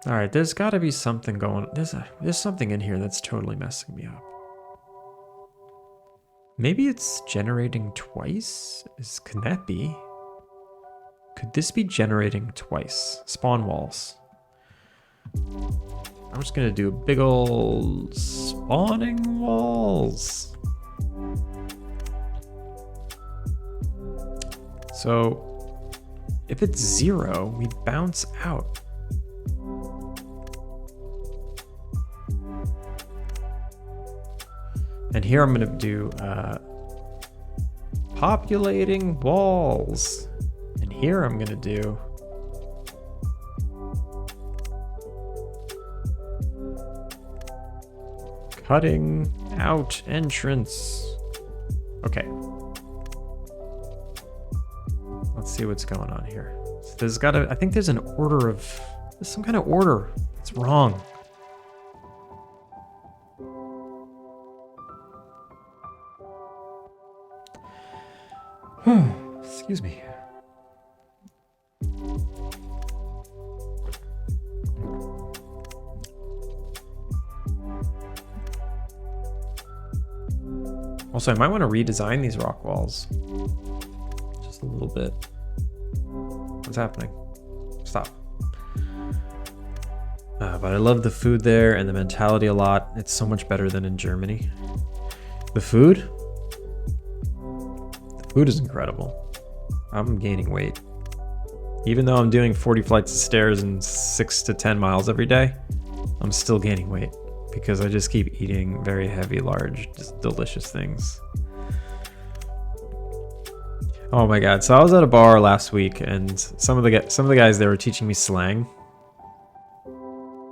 All right, there's got to be something going. There's something in here that's totally messing me up. Maybe it's generating twice? Can that be? Could this be generating twice? Spawn walls. I'm just gonna do big old spawning walls. So if it's 0, we bounce out. And here I'm gonna do populating walls. And here I'm gonna do cutting out entrance. Okay. Let's see what's going on here. So there's gotta, I think there's an order of, there's some kind of order. It's wrong. Excuse me. Also, I might want to redesign these rock walls. Just a little bit. What's happening? Stop. But I love the food there and the mentality a lot. It's so much better than in Germany. The food? The food is incredible. I'm gaining weight. Even though I'm doing 40 flights of stairs and 6 to 10 miles every day, I'm still gaining weight because I just keep eating very heavy, large, just delicious things. Oh my God. So I was at a bar last week and some of the guys there were teaching me slang.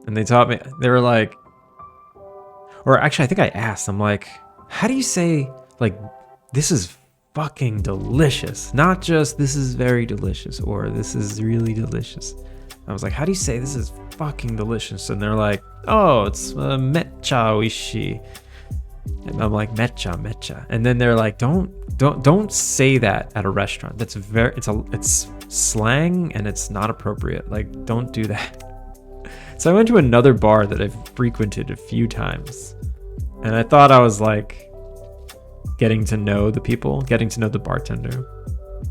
And they taught me, they were like, or actually I think I asked, I'm like, how do you say like, this is fucking delicious? Not just this is very delicious or this is really delicious. I was like, how do you say this is fucking delicious? And they're like, oh, it's mecha oishi. And I'm like, mecha. And then they're like, don't say that at a restaurant. That's it's slang and it's not appropriate. Like, don't do that. So I went to another bar that I've frequented a few times. And I thought I was like getting to know the people, getting to know the bartender.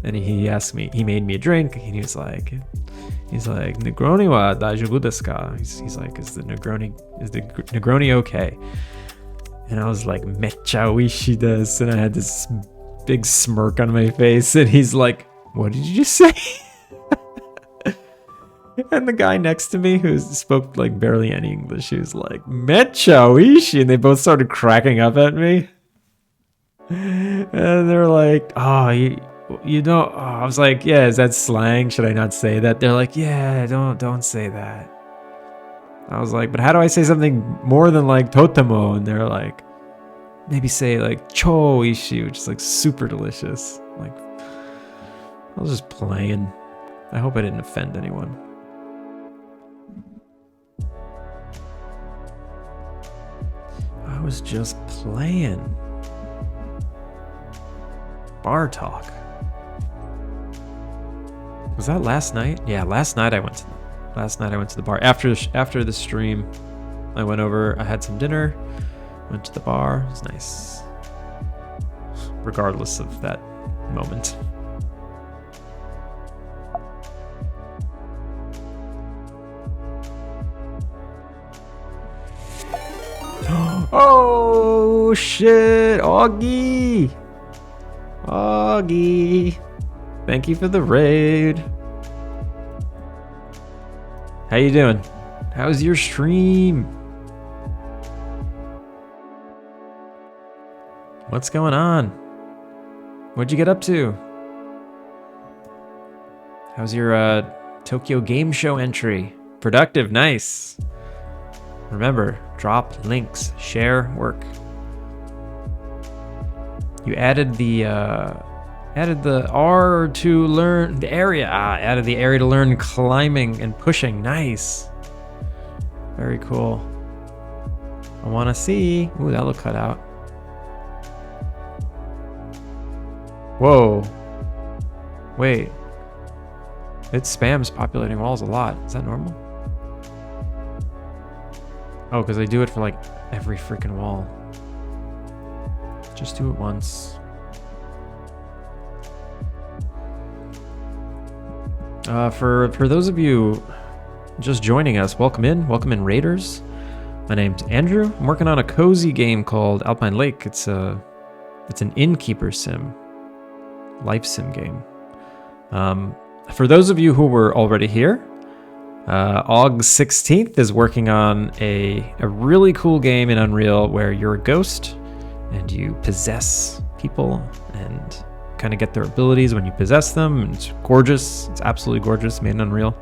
And he asked me, he made me a drink, and he was like, Negroni wa daijoubu desu ka? He's like, is the Negroni okay? And I was like, mecha oishi desu. And I had this big smirk on my face, and he's like, what did you just say? And the guy next to me, who spoke like barely any English, he was like, mecha oishi, and they both started cracking up at me. And they're like, oh, you don't. Oh. I was like, yeah, is that slang? Should I not say that? They're like, yeah, don't say that. I was like, but how do I say something more than like totemo? And they're like, maybe say like cho oishi, which is like super delicious. Like, I was just playing. I hope I didn't offend anyone. I was just playing. Bar talk. Was that last night? Yeah, last night I went to the bar. After the stream, I went over, I had some dinner, went to the bar. It was nice. Regardless of that moment. Oh shit, Augie! Augie, thank you for the raid. How you doing? How's your stream? What's going on? What'd you get up to? How's your Tokyo Game Show entry? Productive, nice. Remember, drop links, share, work. You added the R to learn the area. Added the area to learn climbing and pushing. Nice. Very cool. I want to see. Ooh, that look cut out. Whoa. Wait. It spams populating walls a lot. Is that normal? Oh, because I do it for like every freaking wall. Just do it once. For those of you just joining us, welcome in Raiders. My name's Andrew. I'm working on a cozy game called Alpine Lake. It's an Innkeeper-Sim, life sim game. For those of you who were already here, August 16th is working on a really cool game in Unreal where you're a ghost and you possess people and kind of get their abilities when you possess them. And it's gorgeous. It's absolutely gorgeous, made in Unreal.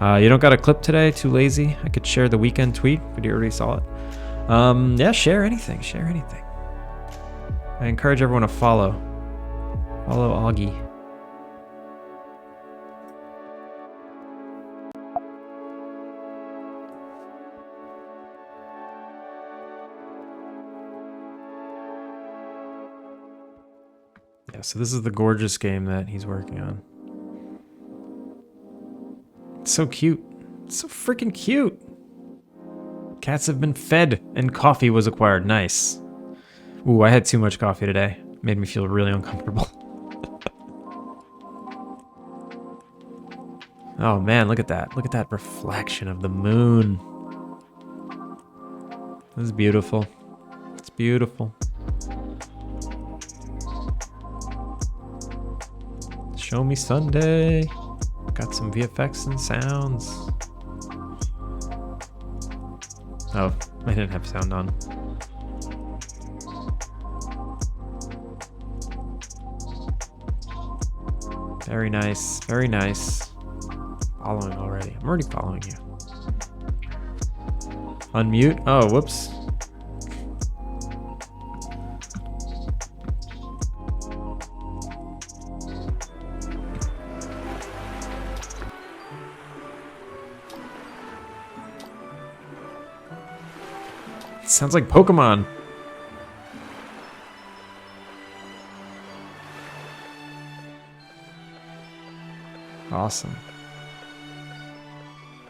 You don't got a clip today? Too lazy? I could share the weekend tweet, but you already saw it. Yeah, share anything. Share anything. I encourage everyone to follow. Follow Augie. Yeah, so this is the gorgeous game that he's working on. It's so cute. It's so freaking cute. Cats have been fed and coffee was acquired. Nice. Ooh, I had too much coffee today. Made me feel really uncomfortable. Oh man, look at that. Look at that reflection of the moon. This is beautiful. It's beautiful. Show me Sunday. Got some VFX and sounds. Oh, I didn't have sound on. Very nice, very nice. Following already. I'm already following you. Unmute? Oh, whoops. Sounds like Pokemon. Awesome.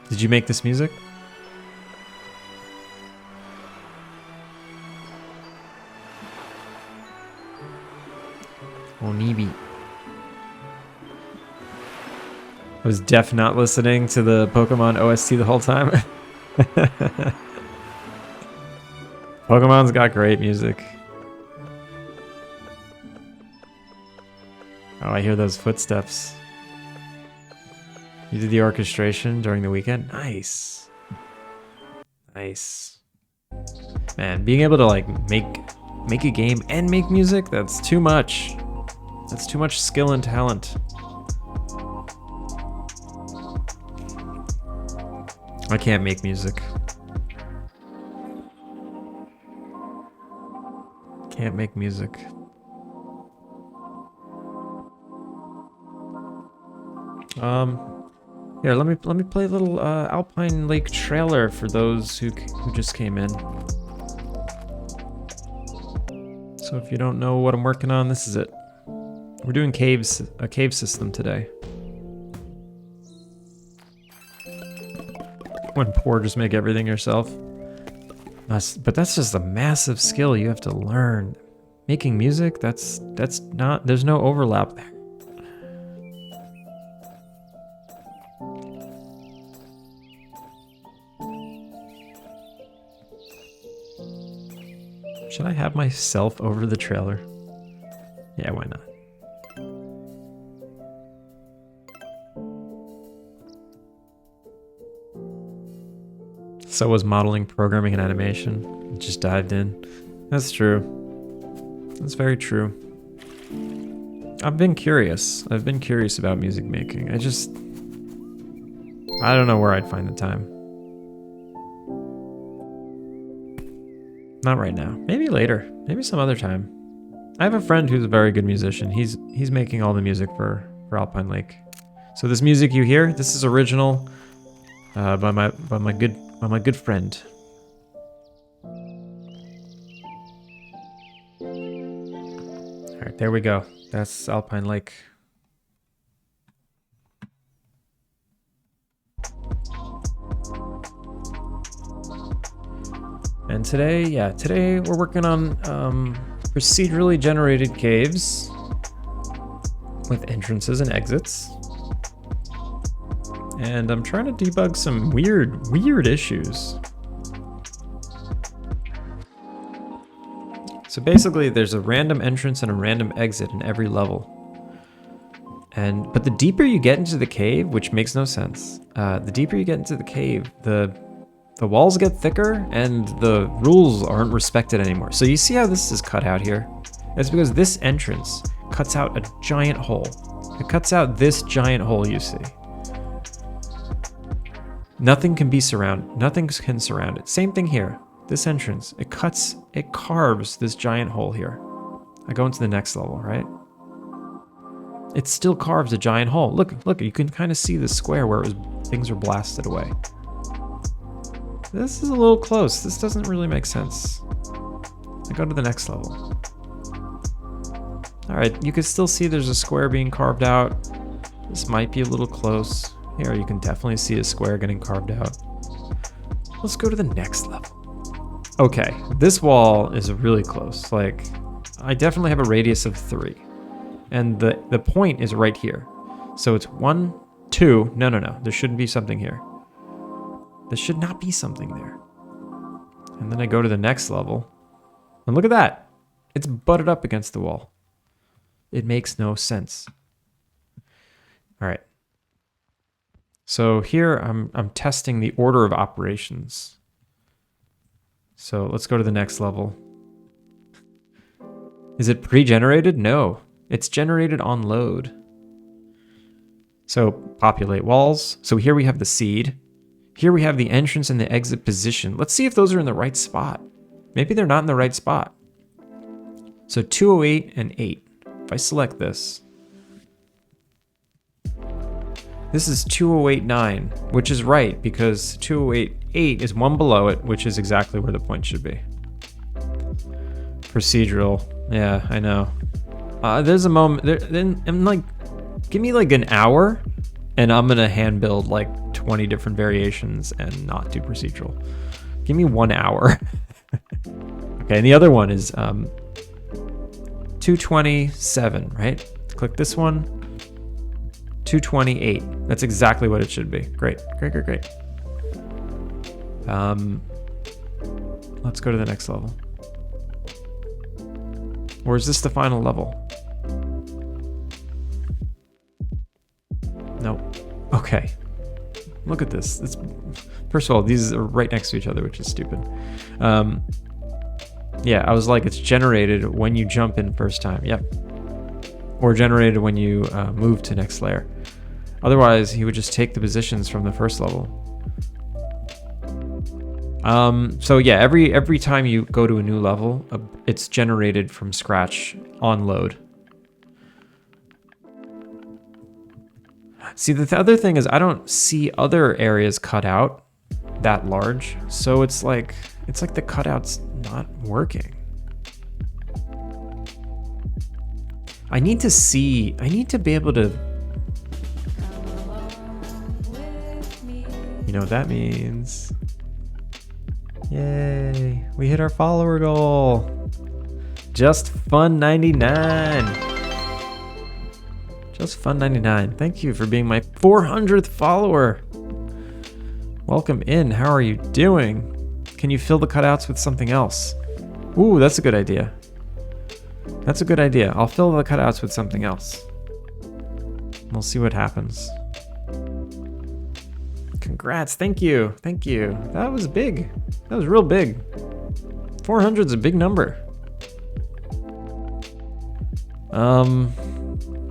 Did you make this music? Onibi. I was deaf not listening to the Pokemon OST the whole time. Pokemon's got great music. Oh, I hear those footsteps. You did the orchestration during the weekend? Nice. Nice. Man, being able to like make a game and make music, that's too much. That's too much skill and talent. I can't make music. Can't make music. Here, let me play a little Alpine Lake trailer for those who just came in. So if you don't know what I'm working on, this is it. We're doing a cave system today. When poor, just make everything yourself. But that's just a massive skill you have to learn. Making music, that's not, there's no overlap there. Should I have myself over the trailer? Yeah, why not? So was modeling, programming, and animation. Just dived in. That's true. That's very true. I've been curious. I've been curious about music making. I don't know where I'd find the time. Not right now. Maybe later. Maybe some other time. I have a friend who's a very good musician. He's making all the music for Alpine Lake. So this music you hear, this is original by my good friend. All right, there we go. That's Alpine Lake. And today we're working on procedurally generated caves with entrances and exits. And I'm trying to debug some weird issues. So basically there's a random entrance and a random exit in every level. But the deeper you get into the cave, which makes no sense, the deeper you get into the cave, the walls get thicker and the rules aren't respected anymore. So you see how this is cut out here? It's because this entrance cuts out a giant hole. It cuts out this giant hole you see. Nothing can surround it. Same thing here. This entrance, it carves this giant hole here. I go into the next level, right? It still carves a giant hole. Look, you can kind of see the square where things were blasted away. This is a little close. This doesn't really make sense. I go to the next level. All right, you can still see there's a square being carved out. This might be a little close. Here, you can definitely see a square getting carved out. Let's go to the next level. Okay, this wall is really close. Like, I definitely have a radius of 3. And the point is right here. So it's 1, 2, no, there shouldn't be something here. There should not be something there. And then I go to the next level. And look at that. It's butted up against the wall. It makes no sense. All right. So here I'm testing the order of operations. So let's go to the next level. Is it pre-generated? No. It's generated on load. So populate walls. So here we have the seed. Here we have the entrance and the exit position. Let's see if those are in the right spot. Maybe they're not in the right spot. So 208 and 8. If I select this, this is 2089, which is right because 2088 is one below it, which is exactly where the point should be. Procedural. Yeah, I know. There's a moment then I'm like, give me like an hour and I'm gonna hand build like 20 different variations and not do procedural. Give me 1 hour. Okay, and the other one is 227, right? Click this one. 228. That's exactly what it should be. Great. Let's go to the next level. Or is this the final level? Nope. Okay. Look at this. First of all, these are right next to each other, which is stupid. Yeah, I was like, it's generated when you jump in first time. Yep. Or generated when you move to next layer. Otherwise, he would just take the positions from the first level. So yeah, every time you go to a new level, it's generated from scratch on load. See, the other thing is I don't see other areas cut out that large, so it's like the cutout's not working. I need to be able to. You know what that means? Yay, we hit our follower goal. Just Fun 99. Just Fun 99. Thank you for being my 400th follower. Welcome in. How are you doing? Can you fill the cutouts with something else? Ooh, that's a good idea. That's a good idea. I'll fill the cutouts with something else. We'll see what happens. Congrats. Thank you. Thank you. That was big. That was real big. 400 is a big number.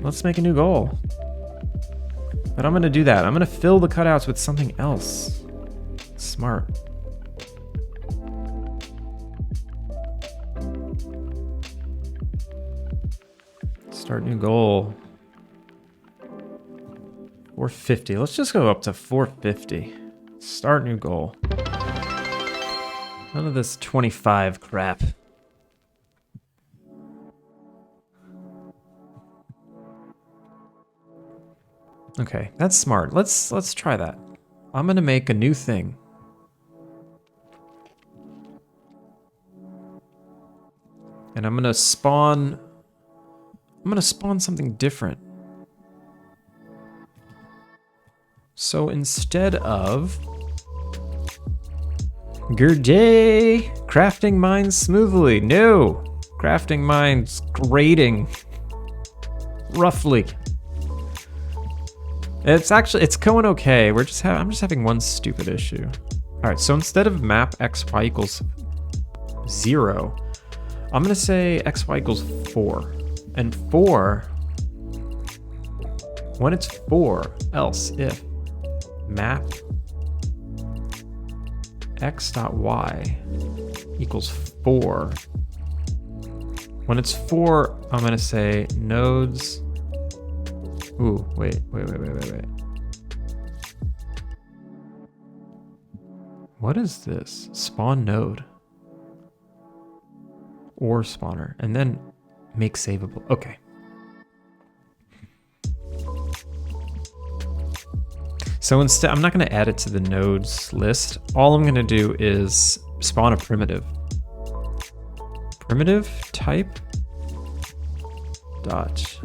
Let's make a new goal. But I'm going to do that. I'm going to fill the cutouts with something else. Smart. Start new goal. 450. Let's just go up to 450. Start new goal. None of this 25 crap. Okay, that's smart. Let's try that. I'm gonna make a new thing. And I'm gonna spawn something different. So instead of good day, crafting mines smoothly. No, crafting mines grading roughly. It's going okay. I'm just having one stupid issue. All right, so instead of map xy equals 0, I'm gonna say xy equals 4. And 4, when it's 4, else if map x dot y equals 4. When it's 4, I'm gonna say nodes. Ooh, wait. What is this? Spawn node. Or spawner. And then make savable. Okay. So instead, I'm not going to add it to the nodes list. All I'm going to do is spawn a primitive. Primitive type dot.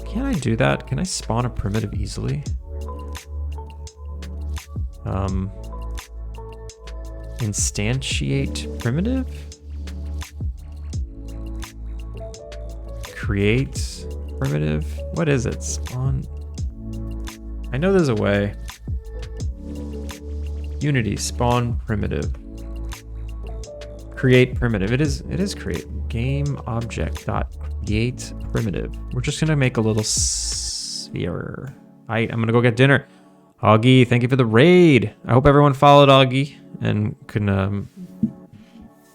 Can I do that? Can I spawn a primitive easily? Instantiate primitive? Create primitive? What is it? Spawn. I know there's a way. Unity, spawn primitive. Create primitive. It is create. Game object dot create primitive. We're just gonna make a little sphere. I'm gonna go get dinner. Augie, thank you for the raid. I hope everyone followed Augie and can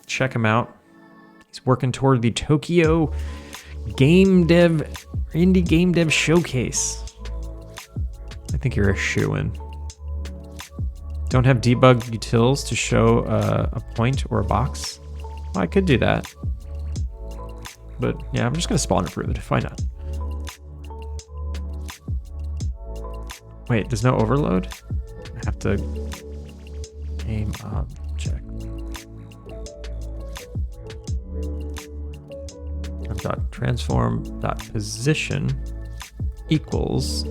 check him out. He's working toward the Tokyo Indie Game Dev Showcase. I think you're a shoo-in. Don't have debug utils to show a point or a box. Well, I could do that. But yeah, I'm just gonna spawn a primitive. Why not? Wait, there's no overload? I have to game object. Dot transform dot position equals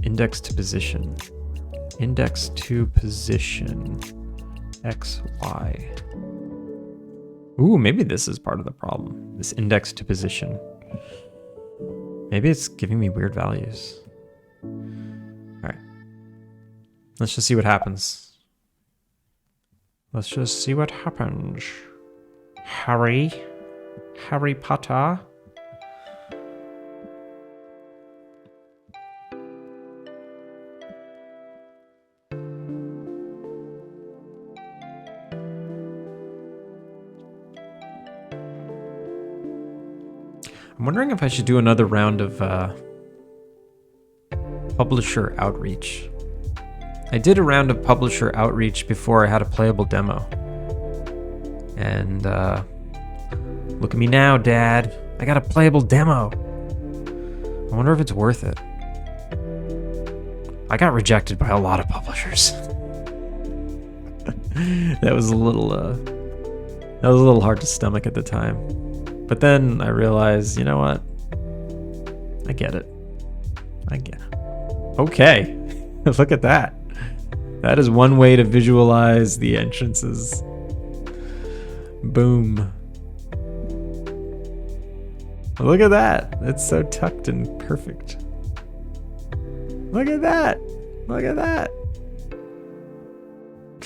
index to position xy. Maybe this is part of the problem, this index to position. Maybe it's giving me weird values. All right, let's just see what happens. Let's just see what happens. Harry Potter. I'm wondering if I should do another round of publisher outreach. I did a round of publisher outreach before I had a playable demo. And look at me now, Dad. I got a playable demo. I wonder if it's worth it. I got rejected by a lot of publishers. That was a little hard to stomach at the time. But then I realized, you know what? I get it. Okay. Look at that. That is one way to visualize the entrances. Boom. Look at that. It's so tucked and perfect. Look at that.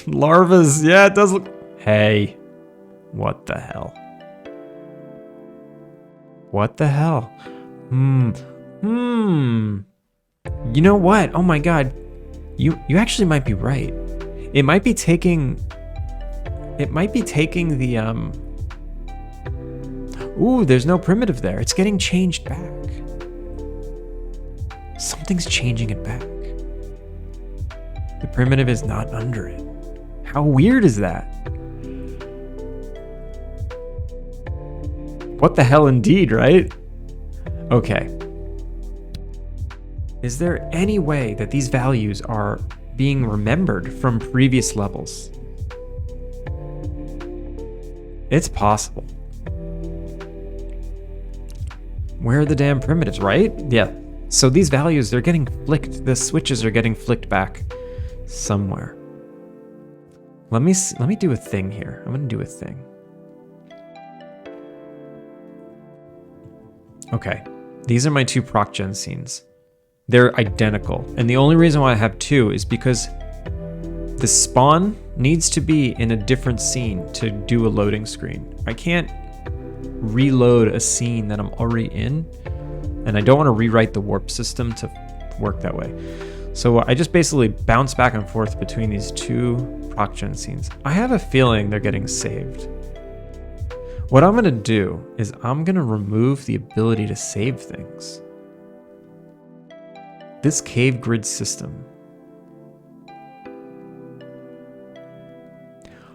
Larvas. Yeah, it does look. Hey. What the hell? You know what? Oh my god. You actually might be right. It might be taking the Ooh, there's no primitive there. It's getting changed back. Something's changing it back. The primitive is not under it. How weird is that? What the hell indeed, right? Okay. Is there any way that these values are being remembered from previous levels? It's possible. Where are the damn primitives, right? Yeah. So these values, they're getting flicked. The switches are getting flicked back somewhere. Let me do a thing here. I'm going to do a thing. Okay. These are my two proc gen scenes. They're identical. And the only reason why I have two is because the spawn needs to be in a different scene to do a loading screen. I can't reload a scene that I'm already in, and I don't want to rewrite the warp system to work that way. So I just basically bounce back and forth between these two proc gen scenes. I have a feeling they're getting saved. What I'm going to do is I'm going to remove the ability to save things. This cave grid system.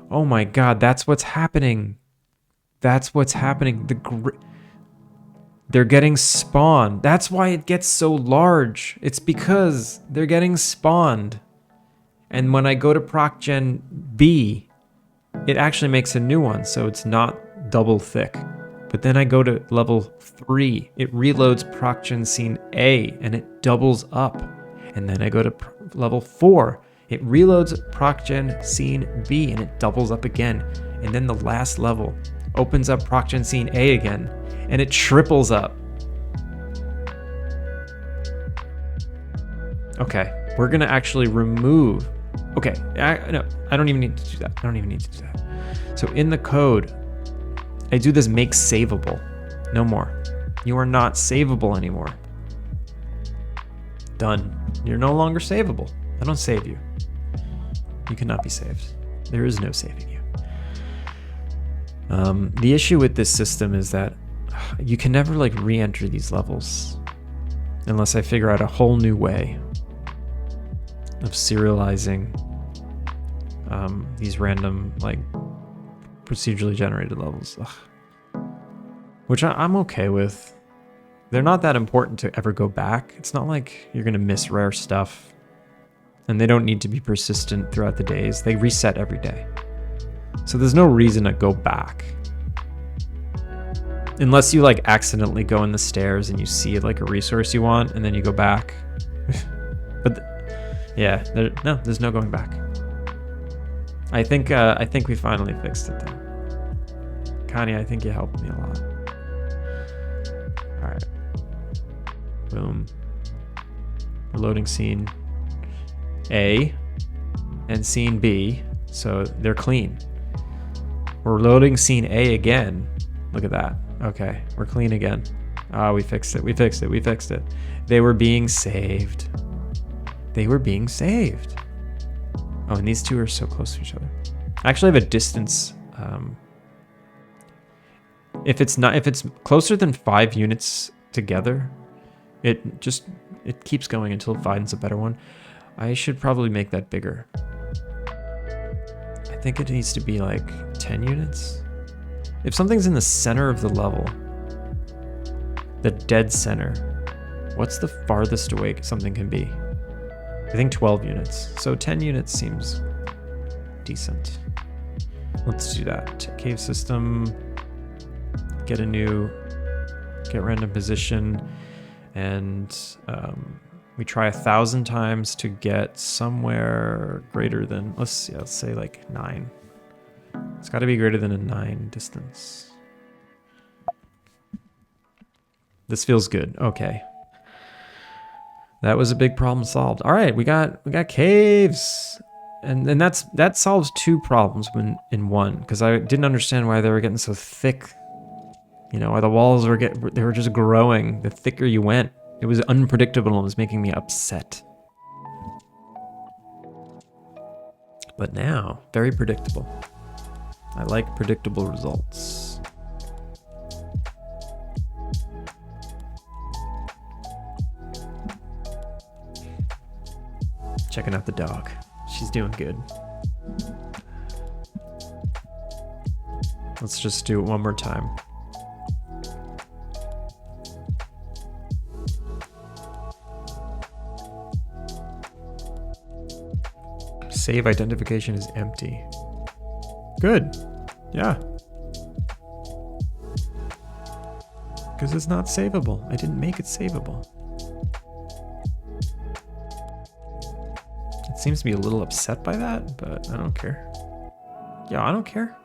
Oh my god, that's what's happening. That's what's happening. They're getting spawned. That's why it gets so large. It's because they're getting spawned. And when I go to proc gen B, it actually makes a new one, so it's not double thick. But then I go to level 3, it reloads proc gen scene A, and it doubles up. And then I go to level 4, it reloads proc gen scene B, and it doubles up again. And then the last level opens up proc gen scene A again, and it triples up. Okay, we're gonna actually remove. Okay, no, I don't even need to do that. I don't even need to do that. So in the code, I do this make savable. No more. You are not savable anymore. Done. You're no longer savable. I don't save you. You cannot be saved. There is no saving you. The issue with this system is that you can never like re-enter these levels unless I figure out a whole new way of serializing these random like procedurally generated levels. Ugh. Which I'm okay with. They're not that important to ever go back. It's not like you're gonna miss rare stuff, and they don't need to be persistent throughout the days. They reset every day. So there's no reason to go back. Unless you like accidentally go in the stairs and you see like a resource you want and then you go back. But yeah, there's no going back. I think we finally fixed it though. Connie, I think you helped me a lot. All right. Boom. We're loading scene A and scene B, so they're clean. We're loading scene A again. Look at that. Okay, we're clean again. We fixed it. We fixed it. We fixed it. They were being saved. They were being saved. Oh, and these two are so close to each other. I actually have a distance. If it's closer than 5 units together, it keeps going until it finds a better one. I should probably make that bigger. I think it needs to be like 10 units. If something's in the center of the level, the dead center, what's the farthest away something can be? I think 12 units. So 10 units seems decent. Let's do that. Cave system, get random position, and we try 1,000 times to get somewhere greater than, let's say like 9. It's got to be greater than a 9 distance. This feels good. Okay. That was a big problem solved. All right, we got caves. And that solves 2 problems in one, because I didn't understand why they were getting so thick. You know, why the walls were just growing the thicker you went. It was unpredictable and it was making me upset. But now, very predictable. I like predictable results. Checking out the dog. She's doing good. Let's just do it one more time. Save identification is empty. Good. Yeah. Because it's not savable. I didn't make it savable. It seems to be a little upset by that, but I don't care. Yeah, I don't care.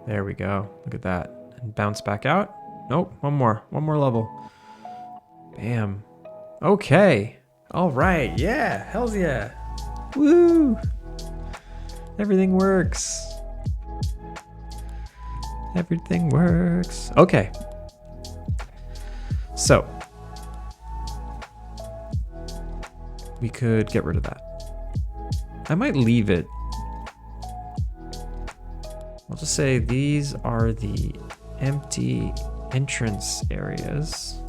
There we go. Look at that. And bounce back out. Nope, one more level. Bam. Okay. All right, yeah, hells yeah. Woo! Everything works. Everything works. Okay. So, we could get rid of that. I might leave it. I'll just say these are the empty entrance areas.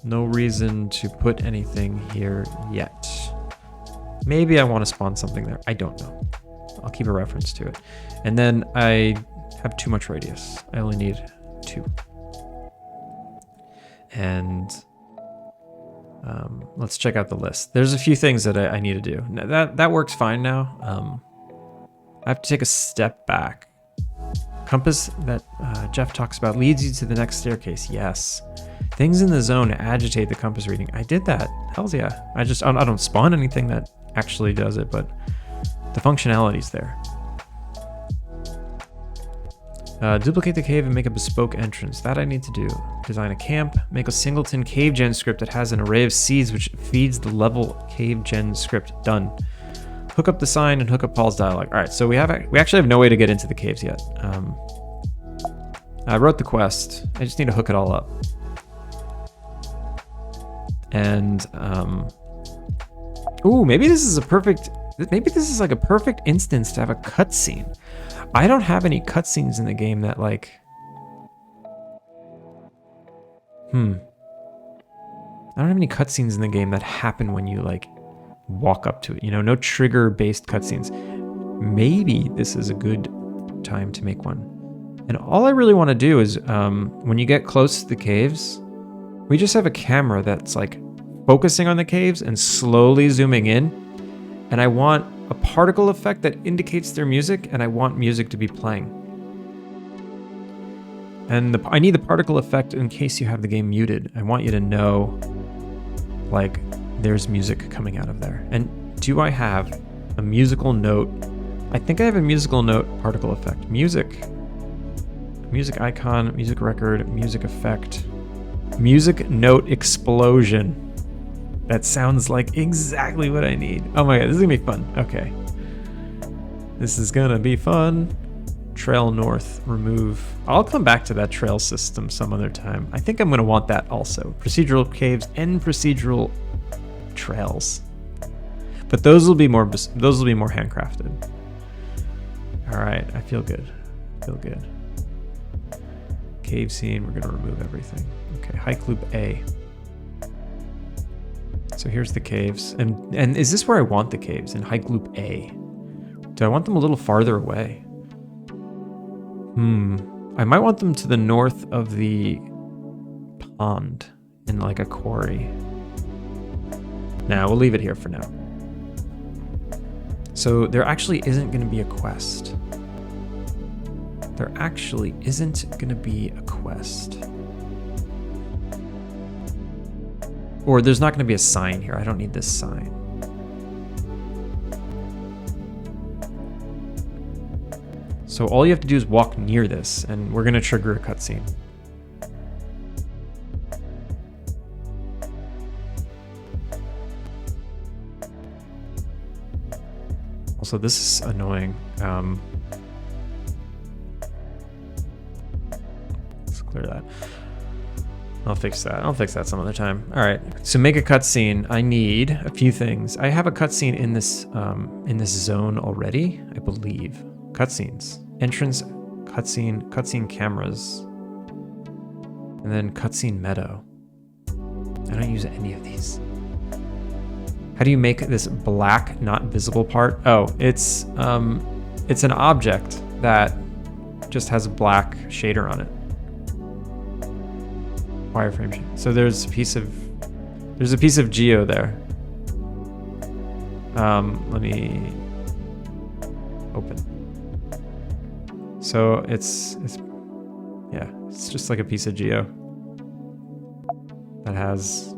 No reason to put anything here yet. Maybe I want to spawn something there. I don't know. I'll keep a reference to it. And then I have too much radius. I only need 2. And let's check out the list. There's a few things that I need to do. Now, that works fine now. I have to take a step back. Compass that Jeff talks about leads you to the next staircase. Yes. Things in the zone agitate the compass reading. I did that. Hells yeah. I don't spawn anything that actually does it, but the functionality's there. Duplicate the cave and make a bespoke entrance. That I need to do. Design a camp. Make a singleton cave gen script that has an array of seeds which feeds the level cave gen script. Done. Hook up the sign and hook up Paul's dialogue. All right, so we actually have no way to get into the caves yet. I wrote the quest. I just need to hook it all up. And ooh, maybe this is like a perfect instance to have a cutscene. I don't have any cutscenes in the game that like I don't have any cutscenes in the game that happen when you like walk up to it. You know, no trigger based cutscenes. Maybe this is a good time to make one. And all I really want to do is when you get close to the caves, we just have a camera that's like focusing on the caves and slowly zooming in. And I want a particle effect that indicates their music, and I want music to be playing. And I need the particle effect in case you have the game muted. I want you to know, like, there's music coming out of there. And do I have a musical note? I think I have a musical note particle effect. Music icon, music record, music effect, music note explosion. That sounds like exactly what I need. Oh my god, this is gonna be fun. Okay. This is gonna be fun. Trail north, remove. I'll come back to that trail system some other time. I think I'm gonna want that also. Procedural caves and procedural trails. But those will be more handcrafted. All right, I feel good. Cave scene, we're gonna remove everything. Okay, hike loop A. So here's the caves. And is this where I want the caves? In hike loop A? Do I want them a little farther away? I might want them to the north of the pond in like a quarry. Nah, we'll leave it here for now. So there actually isn't going to be a quest. Or there's not going to be a sign here. I don't need this sign. So all you have to do is walk near this, and we're going to trigger a cutscene. Also, this is annoying. Let's clear that. I'll fix that some other time. All right, so make a cutscene. I need a few things. I have a cutscene in this zone already, I believe. Cutscenes, entrance, cutscene cameras, and then cutscene meadow. I don't use any of these. How do you make this black, not visible part? Oh, it's an object that just has a black shader on it. Wireframe shade. So there's a piece of geo there. Let me open. So it's yeah, it's just like a piece of geo that has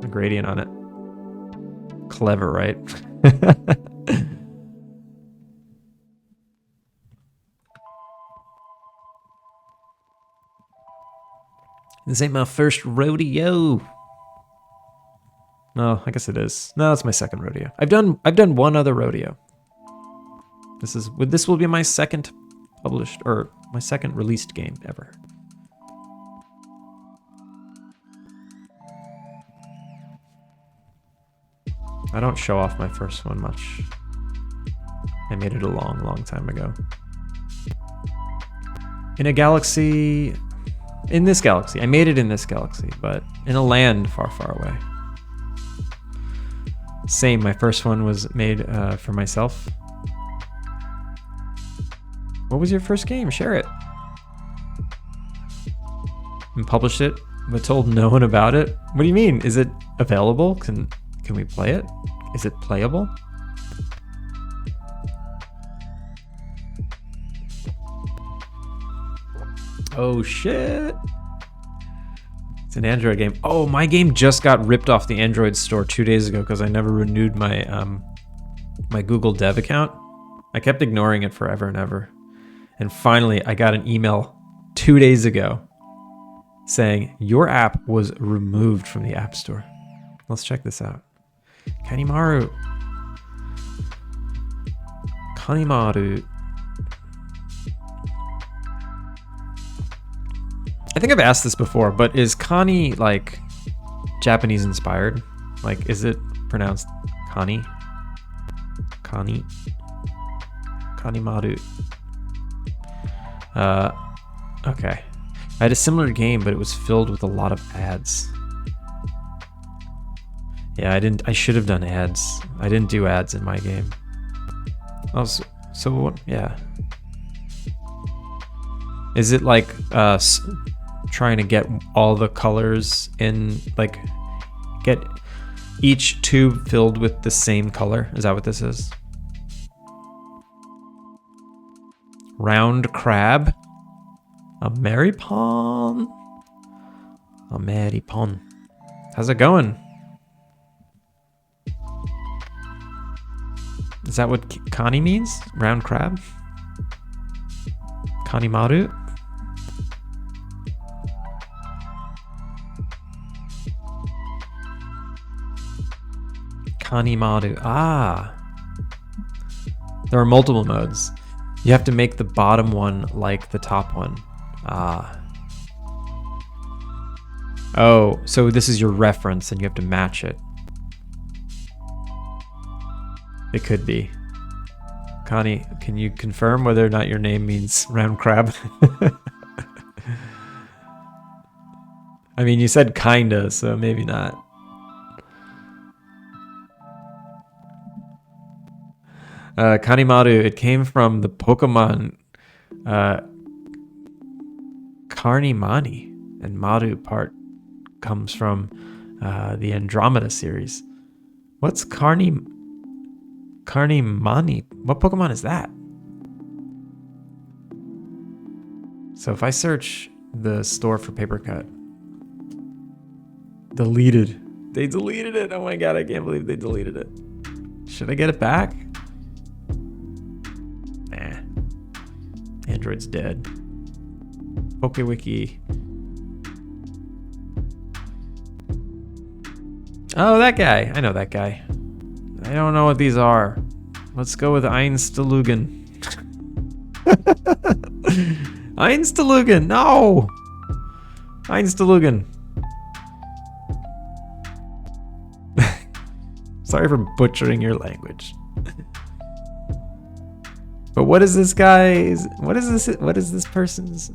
a gradient on it. Clever, right? This ain't my first rodeo. No, I guess it is. No, it's my second rodeo. I've done one other rodeo. This will be my second published, or my second released game ever. I don't show off my first one much. I made it a long time ago. In a galaxy, in this galaxy. I made it in this galaxy, but in a land far away. Same, my first one was made for myself. What was your first game? Share it. And published it, but told no one about it? What do you mean? Is it available? Can we play it? Is it playable? Oh shit. It's an Android game. Oh, my game just got ripped off the Android store 2 days ago because I never renewed my my Google Dev account. I kept ignoring it forever and ever. And finally, I got an email 2 days ago saying your app was removed from the App Store. Let's check this out. Kanimaru. I think I've asked this before, but is Kani like Japanese inspired? Like, is it pronounced Kani? Kani? Kanimaru. Okay. I had a similar game, but it was filled with a lot of ads. Yeah, I should have done ads. I didn't do ads in my game. So what? Yeah. Is it like trying to get all the colors in, like get each tube filled with the same color? Is that what this is? Round crab? A Maripon? A Maripon. How's it going? Is that what Kani means? Round crab? Kanimaru? Kanimaru. Ah. There are multiple modes. You have to make the bottom one like the top one. Ah. Oh, so this is your reference and you have to match it. It could be. Connie, can you confirm whether or not your name means round crab? I mean, you said kinda, so maybe not. Kanimaru, it came from the Pokemon Carnimani, and Maru part comes from the Andromeda series. What's Carnimani? What Pokemon is that? So if I search the store for Paper Cut, deleted. They deleted it. Oh my god, I can't believe they deleted it. Should I get it back? Nah. Android's dead. PokeWiki. Oh, that guy. I know that guy. I don't know what these are. Let's go with Einstelugen. Einstelugen, no! Einstelugen. Sorry for butchering your language. But what is this guy's? What is this? What is this person's?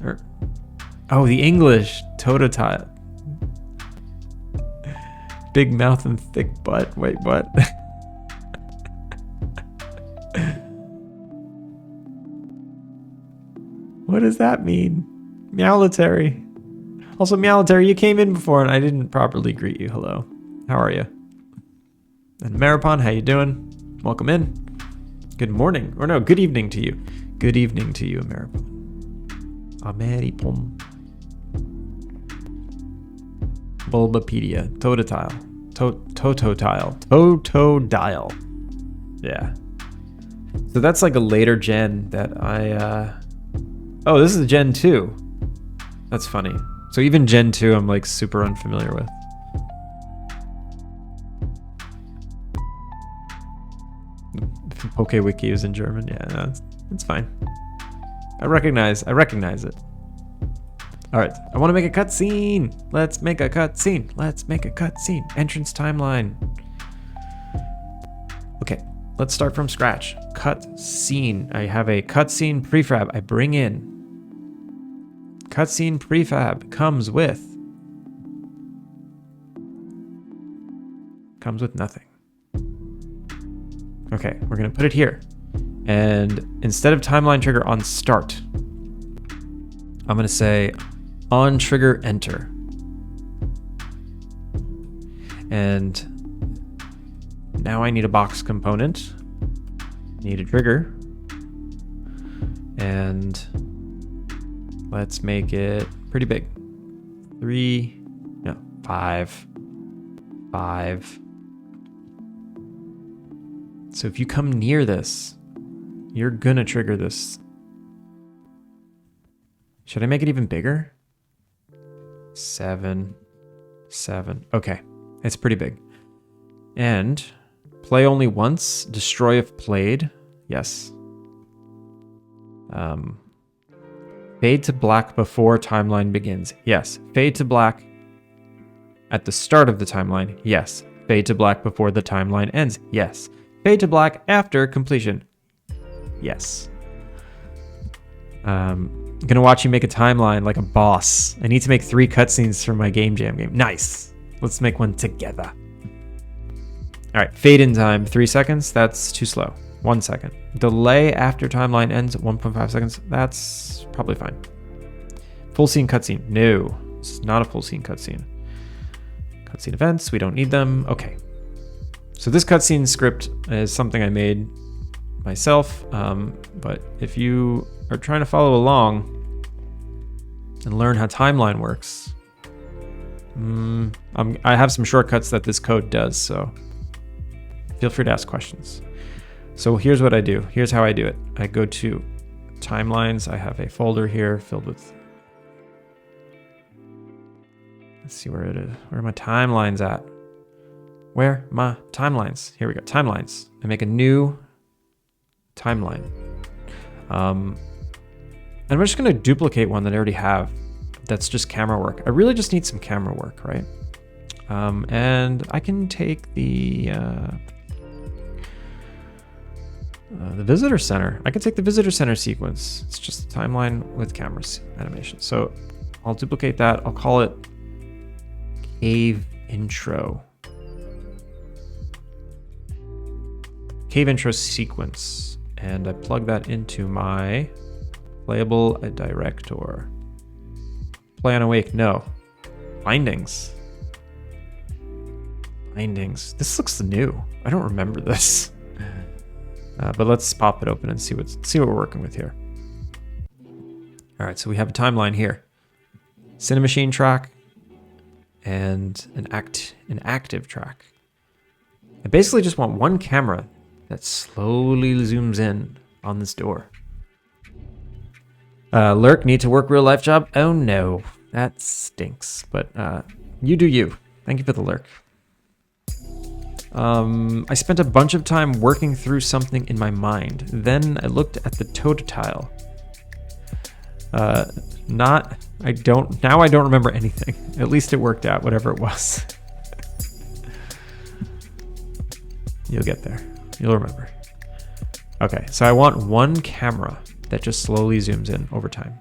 Oh, the English Totodile. Big mouth and thick butt. Wait, what? What does that mean? Meowletary. Also, Meowletary, you came in before and I didn't properly greet you. Hello. How are you? And Maripon, how you doing? Welcome in. Good morning, or no, good evening to you. Good evening to you, Ameripon. Ameripon. Bulbapedia, Totodile, Totodile. Yeah. So that's like a later gen that I, oh, this is a Gen 2. That's funny. So even Gen 2 I'm like super unfamiliar with. PokeWiki is in German. Yeah, no, it's fine. I recognize it. All right, I want to make a cutscene. Let's make a cutscene. Entrance timeline. Okay, let's start from scratch. Cutscene. I have a cutscene prefab. I bring in. Cutscene prefab comes with nothing. Okay, we're gonna put it here. And instead of timeline trigger on start, I'm gonna say on trigger enter. And now I need a box component, need a trigger, and let's make it pretty big. 5. So if you come near this, you're gonna trigger this. Should I make it even bigger? 7. Okay, it's pretty big. And play only once, destroy if played. Yes. Fade to black before timeline begins. Yes. Fade to black at the start of the timeline. Yes. Fade to black before the timeline ends. Yes. Fade to black after completion. Yes. I'm gonna watch you make a timeline like a boss. I need to make 3 cutscenes for my Game Jam game. Nice. Let's make one together. All right, fade in time, 3 seconds. That's too slow. 1 second. Delay after timeline ends at 1.5 seconds. That's probably fine. Full scene cutscene. No, it's not a full scene cutscene. Cutscene events, we don't need them. Okay. So this cutscene script is something I made myself, but if you are trying to follow along and learn how timeline works, I have some shortcuts that this code does, so feel free to ask questions. So here's what I do. Here's how I do it. I go to timelines. I have a folder here filled with, let's see where it is. Where are my timelines at? Where my timelines? Here we go. Timelines. I make a new timeline. And I'm just going to duplicate one that I already have. That's just camera work. I really just need some camera work, right? And I can take the visitor center. I can take the visitor center sequence. It's just a timeline with cameras animation. So I'll duplicate that. I'll call it Cave Intro. Cave Intro sequence. And I plug that into my playable director. Play on awake. No. Bindings. This looks new. I don't remember this. But let's pop it open and see what we're working with here. All right, so we have a timeline here. Cinemachine track and an active track. I basically just want one camera that slowly zooms in on this door. Lurk, need to work real life job? Oh no, that stinks. But you do you. Thank you for the lurk. I spent a bunch of time working through something in my mind. Then I looked at the Totodile. Now I don't remember anything. At least it worked out, whatever it was. You'll get there. You'll remember. Okay, so I want one camera that just slowly zooms in over time.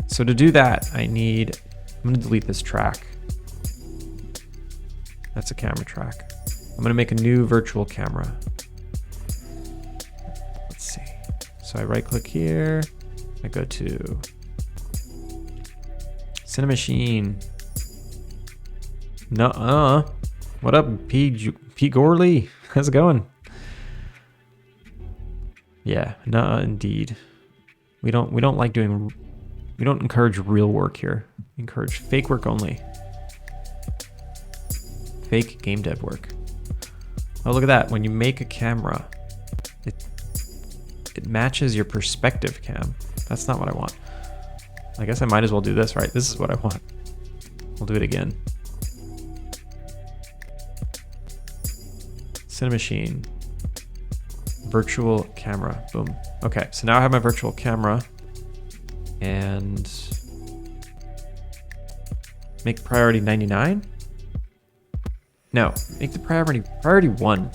So to do that, I'm gonna delete this track. That's a camera track. I'm gonna make a new virtual camera. Let's see. So I right click here. I go to Cinemachine. Nuh-uh. What up, P. Gorley? How's it going? Yeah, no, indeed. We don't like doing. We don't encourage real work here. We encourage fake work only. Fake game dev work. Oh, look at that! When you make a camera, it matches your perspective cam. That's not what I want. I guess I might as well do this, right? This is what I want. We'll do it again. Cinemachine. Virtual camera. Boom. Okay, so now I have my virtual camera. And make priority 99? No, make the priority 1.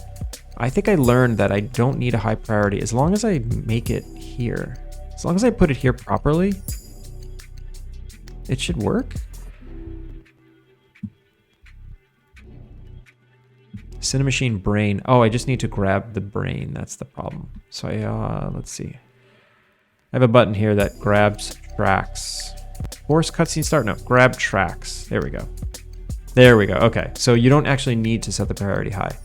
I think I learned that I don't need a high priority as long as I make it here. As long as I put it here properly, it should work. Cinemachine brain. Oh, I just need to grab the brain. That's the problem. So let's see. I have a button here that grabs tracks. Force cutscene start. No, grab tracks. There we go. There we go. Okay, so you don't actually need to set the priority high.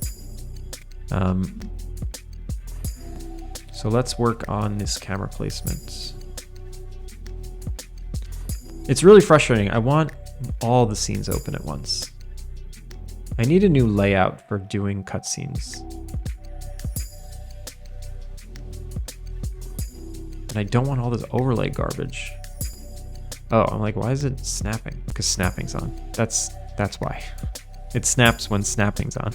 So let's work on this camera placement. It's really frustrating. I want all the scenes open at once. I need a new layout for doing cutscenes. And I don't want all this overlay garbage. Oh, I'm like, why is it snapping? Because snapping's on. That's why. It snaps when snapping's on.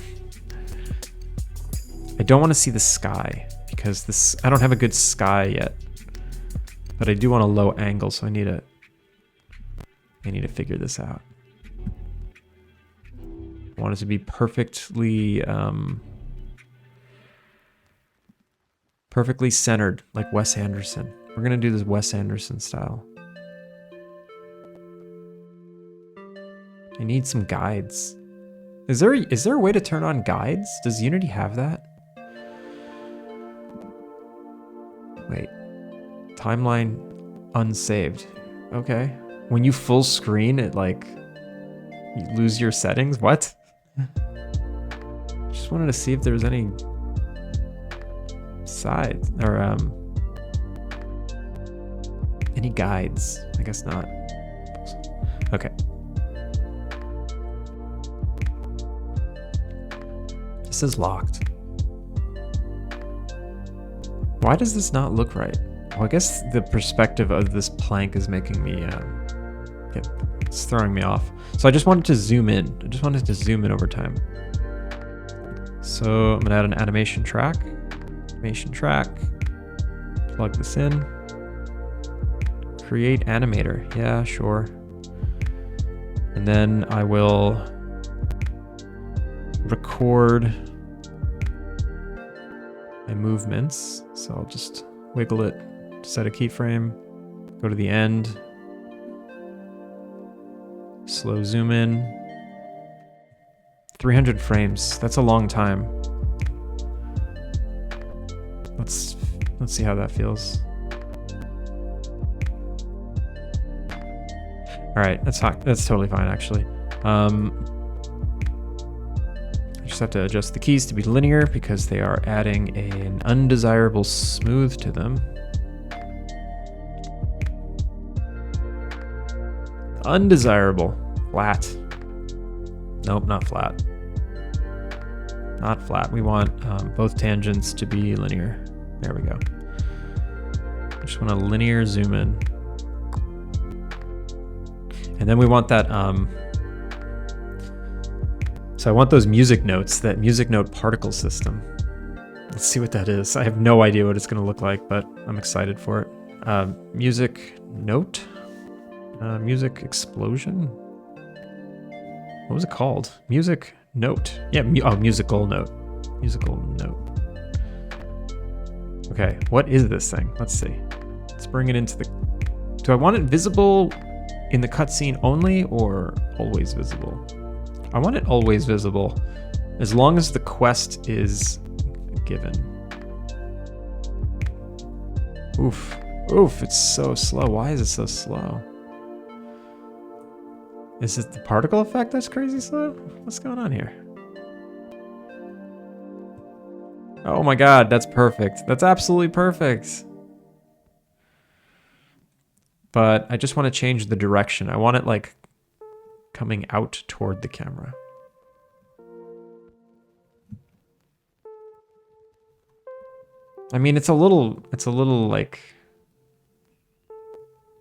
I don't want to see the sky because I don't have a good sky yet. But I do want a low angle, so I need to figure this out. I want it to be perfectly perfectly centered, like Wes Anderson. We're gonna do this Wes Anderson style. I need some guides. Is there a way to turn on guides? Does Unity have that? Wait. Timeline unsaved. Okay. When you full screen, it like you lose your settings? What? Just wanted to see if there was any sides or any guides. I guess not. Okay. This is locked. Why does this not look right? Well, I guess the perspective of this plank is making me it's throwing me off. So I just wanted to zoom in. I just wanted to zoom in over time. So I'm gonna add an animation track. Animation track. Plug this in. Create animator. Yeah, sure. And then I will record my movements. So I'll just wiggle it, set a keyframe, go to the end. Slow zoom in. 300 frames. That's a long time. Let's see how that feels. All right, that's totally fine actually. I just have to adjust the keys to be linear because they are adding an undesirable smooth to them. Undesirable. Flat. Nope, not flat. Not flat. We want both tangents to be linear. There we go. I just want a linear zoom in. And then we want that, so I want those music notes, that music note particle system. Let's see what that is. I have no idea what it's going to look like, but I'm excited for it. Music note? Music explosion? What was it called? Music note. Yeah, musical note. Musical note. Okay, what is this thing? Let's see. Let's bring it into the... Do I want it visible in the cutscene only or always visible? I want it always visible as long as the quest is given. Oof. Oof, it's so slow. Why is it so slow? Is it the particle effect that's crazy slow? What's going on here? Oh my god, that's perfect. That's absolutely perfect. But I just want to change the direction. I want it like coming out toward the camera. I mean, it's a little like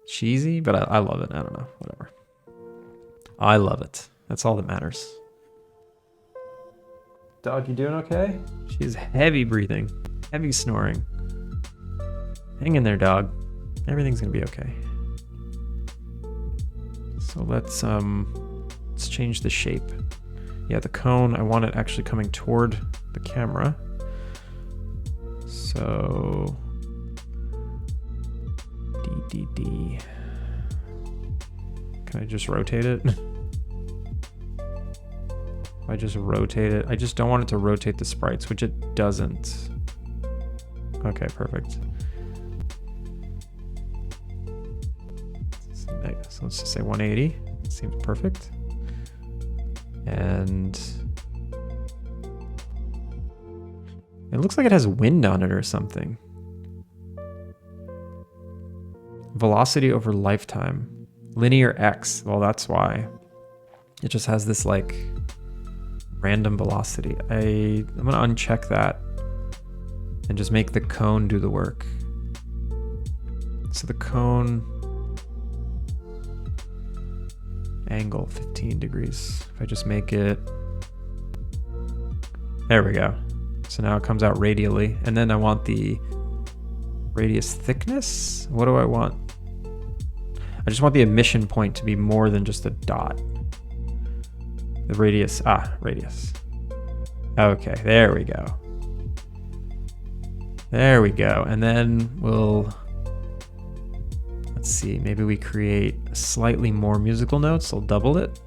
cheesy, but I love it. I don't know, whatever. I love it. That's all that matters. Dog, you doing okay? She's heavy breathing, heavy snoring. Hang in there, dog. Everything's gonna be okay. So let's change the shape. Yeah, the cone, I want it actually coming toward the camera. So D. Can I just rotate it? If I just rotate it, I just don't want it to rotate the sprites, which it doesn't. Okay, perfect. So let's just say 180. It seems perfect. And it looks like it has wind on it or something. Velocity over lifetime. Linear X. Well, that's why. It just has this like random velocity. I'm gonna uncheck that and just make the cone do the work. So the cone angle 15 degrees. If I just make it, there we go. So now it comes out radially, and then I want the radius thickness. What do I want? I just want the emission point to be more than just a dot. The radius, radius. Okay, there we go. There we go. And then we'll, let's see, maybe we create slightly more musical notes. I'll double it.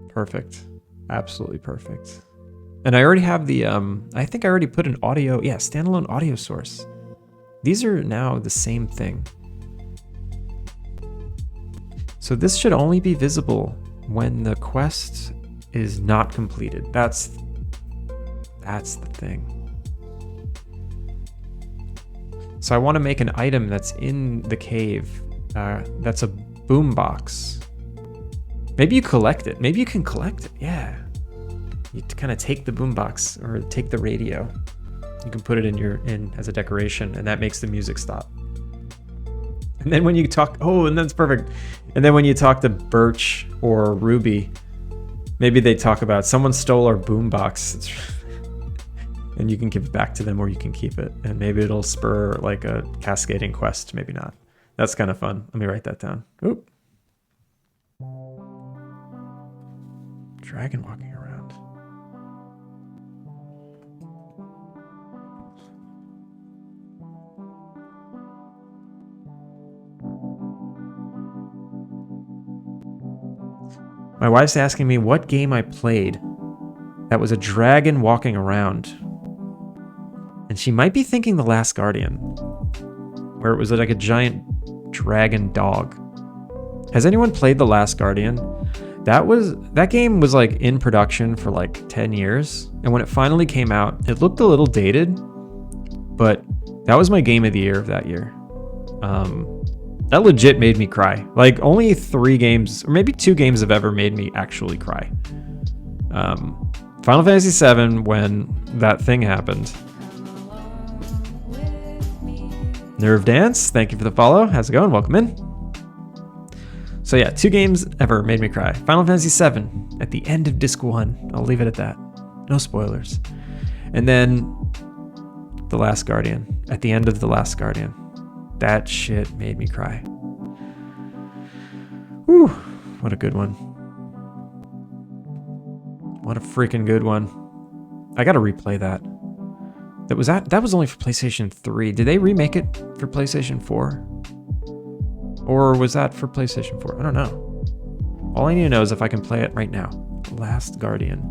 Perfect. Absolutely perfect. And I already have the, I think I already put an audio, yeah, standalone audio source. These are now the same thing. So this should only be visible when the quest is not completed. That's the thing. So I want to make an item that's in the cave. That's a boombox. Maybe you collect it. Maybe you can collect it. Yeah. You kind of take the boombox or take the radio. You can put it in as a decoration, and that makes the music stop. And then when you talk, and that's perfect. And then when you talk to Birch or Ruby, maybe they talk about someone stole our boombox, and you can give it back to them, or you can keep it, and maybe it'll spur like a cascading quest. Maybe not. That's kind of fun. Let me write that down. Oop. Dragon walking around. My wife's asking me what game I played that was a dragon walking around. And she might be thinking The Last Guardian, where it was like a giant dragon dog. Has anyone played The Last Guardian? That game was like in production for like 10 years. And when it finally came out, it looked a little dated, but that was my game of the year of that year. That legit made me cry. Like only 3 games, or maybe 2 games have ever made me actually cry. Final Fantasy VII, when that thing happened. Nerve Dance, thank you for the follow. How's it going? Welcome in. So yeah, 2 games ever made me cry. Final Fantasy VII, at the end of Disc 1. I'll leave it at that. No spoilers. And then The Last Guardian, at the end of The Last Guardian. That shit made me cry. Whew, what a good one. What a freaking good one. I gotta replay that. That was only for PlayStation 3. Did they remake it for PlayStation 4? Or was that for PlayStation 4? I don't know. All I need to know is if I can play it right now. Last Guardian.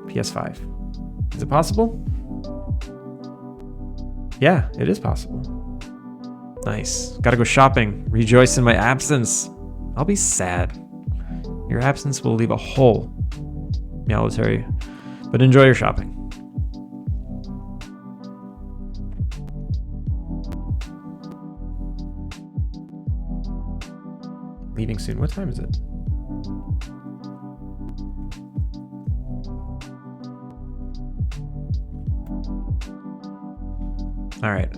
PS5. Is it possible? Yeah, it is possible. Nice. Gotta go shopping. Rejoice in my absence. I'll be sad. Your absence will leave a hole military, but enjoy your shopping. Leaving soon. What time is it? All right.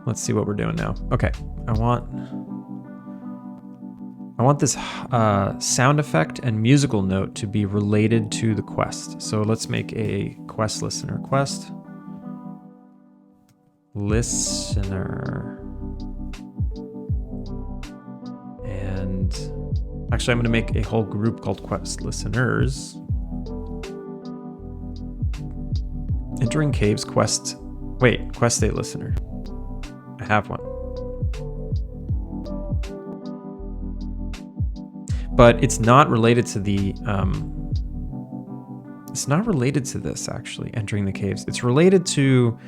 Let's see what we're doing now. Okay. I want this sound effect and musical note to be related to the quest. So let's make a quest listener. Quest listener. And actually, I'm going to make a whole group called quest listeners. Entering caves quest. Wait, quest state listener. I have one. But it's not related to the, it's not related to this actually, entering the caves. It's related to,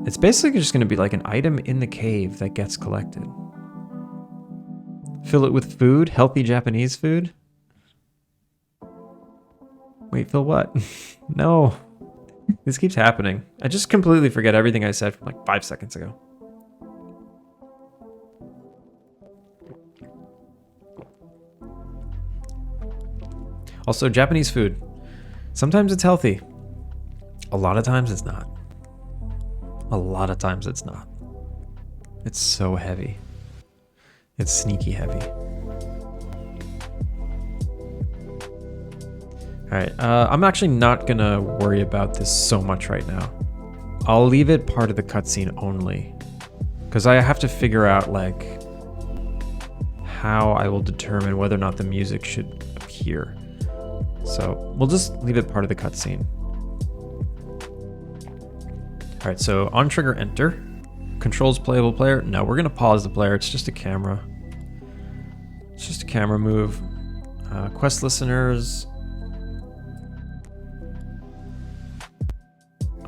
it's basically just gonna be like an item in the cave that gets collected. Fill it with food, healthy Japanese food. Wait, fill what? No, this keeps happening. I just completely forget everything I said from like 5 seconds ago. Also, Japanese food. Sometimes it's healthy. A lot of times it's not. A lot of times it's not. It's so heavy. It's sneaky heavy. All right, I'm actually not gonna worry about this so much right now. I'll leave it part of the cutscene only, because I have to figure out like how I will determine whether or not the music should appear. So we'll just leave it part of the cutscene. All right, so on trigger enter. Controls playable player. No, we're gonna pause the player. It's just a camera. It's just a camera move. Quest listeners.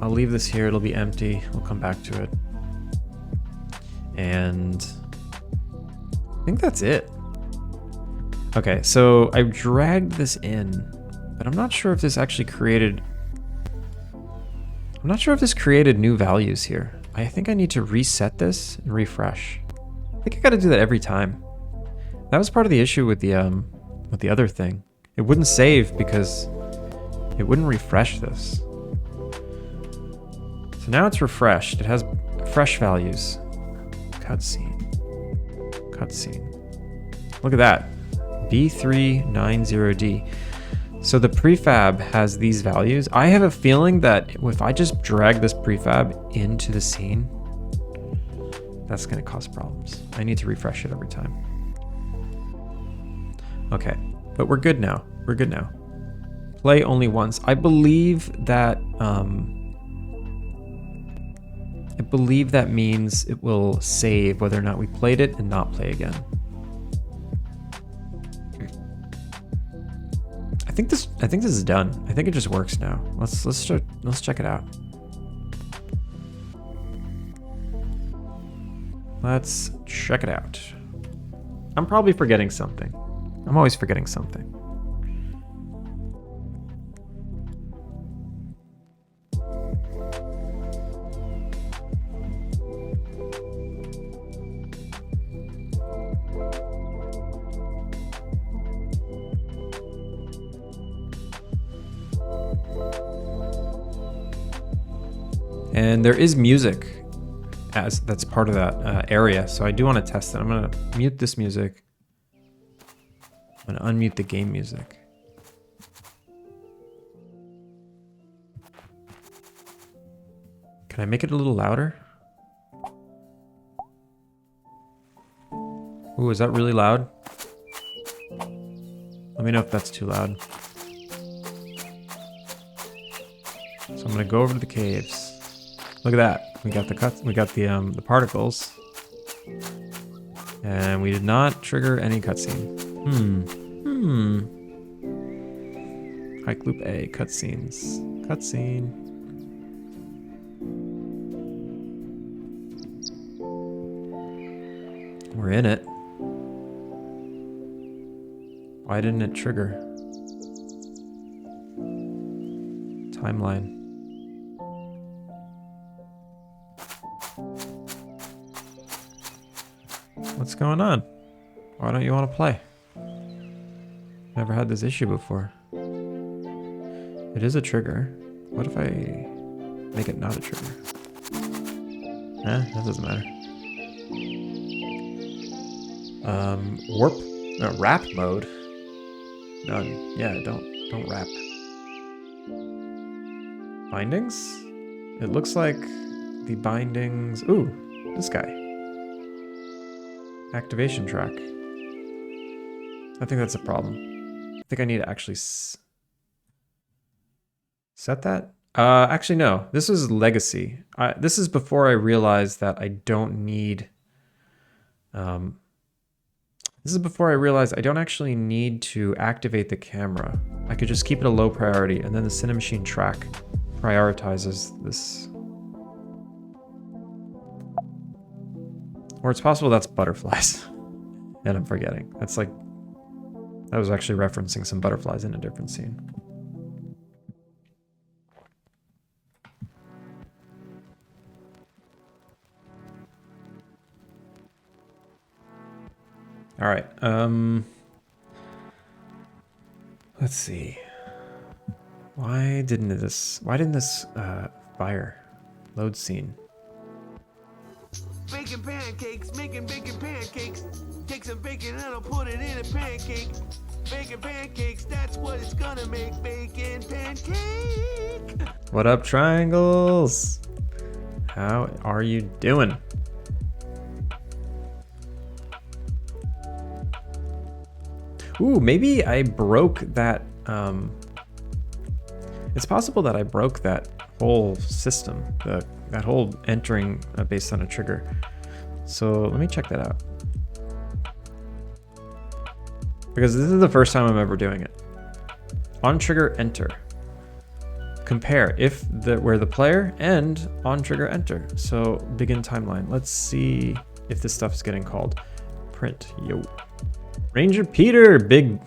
I'll leave this here. It'll be empty. We'll come back to it. And I think that's it. Okay, so I dragged this in, but I'm not sure if this actually created... I'm not sure if this created new values here. I think I need to reset this and refresh. I think I gotta do that every time. That was part of the issue with the other thing. It wouldn't save because it wouldn't refresh this. So now it's refreshed. It has fresh values. Cutscene. Cutscene. Look at that. B390D. So the prefab has these values. I have a feeling that if I just drag this prefab into the scene, that's gonna cause problems. I need to refresh it every time. Okay, but we're good now. We're good now. Play only once. I believe that means it will save whether or not we played it and not play again. I think this is done. I think it just works now. Let's check it out. Let's check it out. I'm probably forgetting something. I'm always forgetting something. And there is music that's part of that area, so I do want to test it. I'm gonna mute this music. I'm gonna unmute the game music. Can I make it a little louder? Ooh, is that really loud? Let me know if that's too loud. So I'm gonna go over to the caves. Look at that. We got the cuts. We got the particles, and we did not trigger any cutscene. Hike loop A. Cutscenes. Cutscene. We're in it. Why didn't it trigger? timeline. What's going on? Why don't you want to play? Never had this issue before. It is a trigger. What if I make it not a trigger? That doesn't matter. Warp, no, wrap mode. None. Yeah, don't wrap. Bindings? It looks like the bindings. Ooh, this guy. Activation track. I think that's a problem. I think I need to actually set that. Actually, no. This is legacy. This is before I realized that I don't need. This is before I realized I don't actually need to activate the camera. I could just keep it a low priority, and then the Cinemachine track prioritizes this. Or it's possible that's butterflies. And I'm forgetting. That's like, I was actually referencing some butterflies in a different scene. All right. Let's see. Why didn't this fire load scene? Baking pancakes, making bacon pancakes. Take some bacon and I'll put it in a pancake. Bacon pancakes, that's what it's gonna make. Bacon pancake. What up, triangles? How are you doing? Ooh, maybe I broke that. It's possible that I broke that whole system, that whole entering based on a trigger. So let me check that out. Because this is the first time I'm ever doing it. On trigger, enter. Compare if where the player and on trigger, enter. So begin timeline. Let's see if this stuff is getting called. Print, yo. Ranger Peter, big.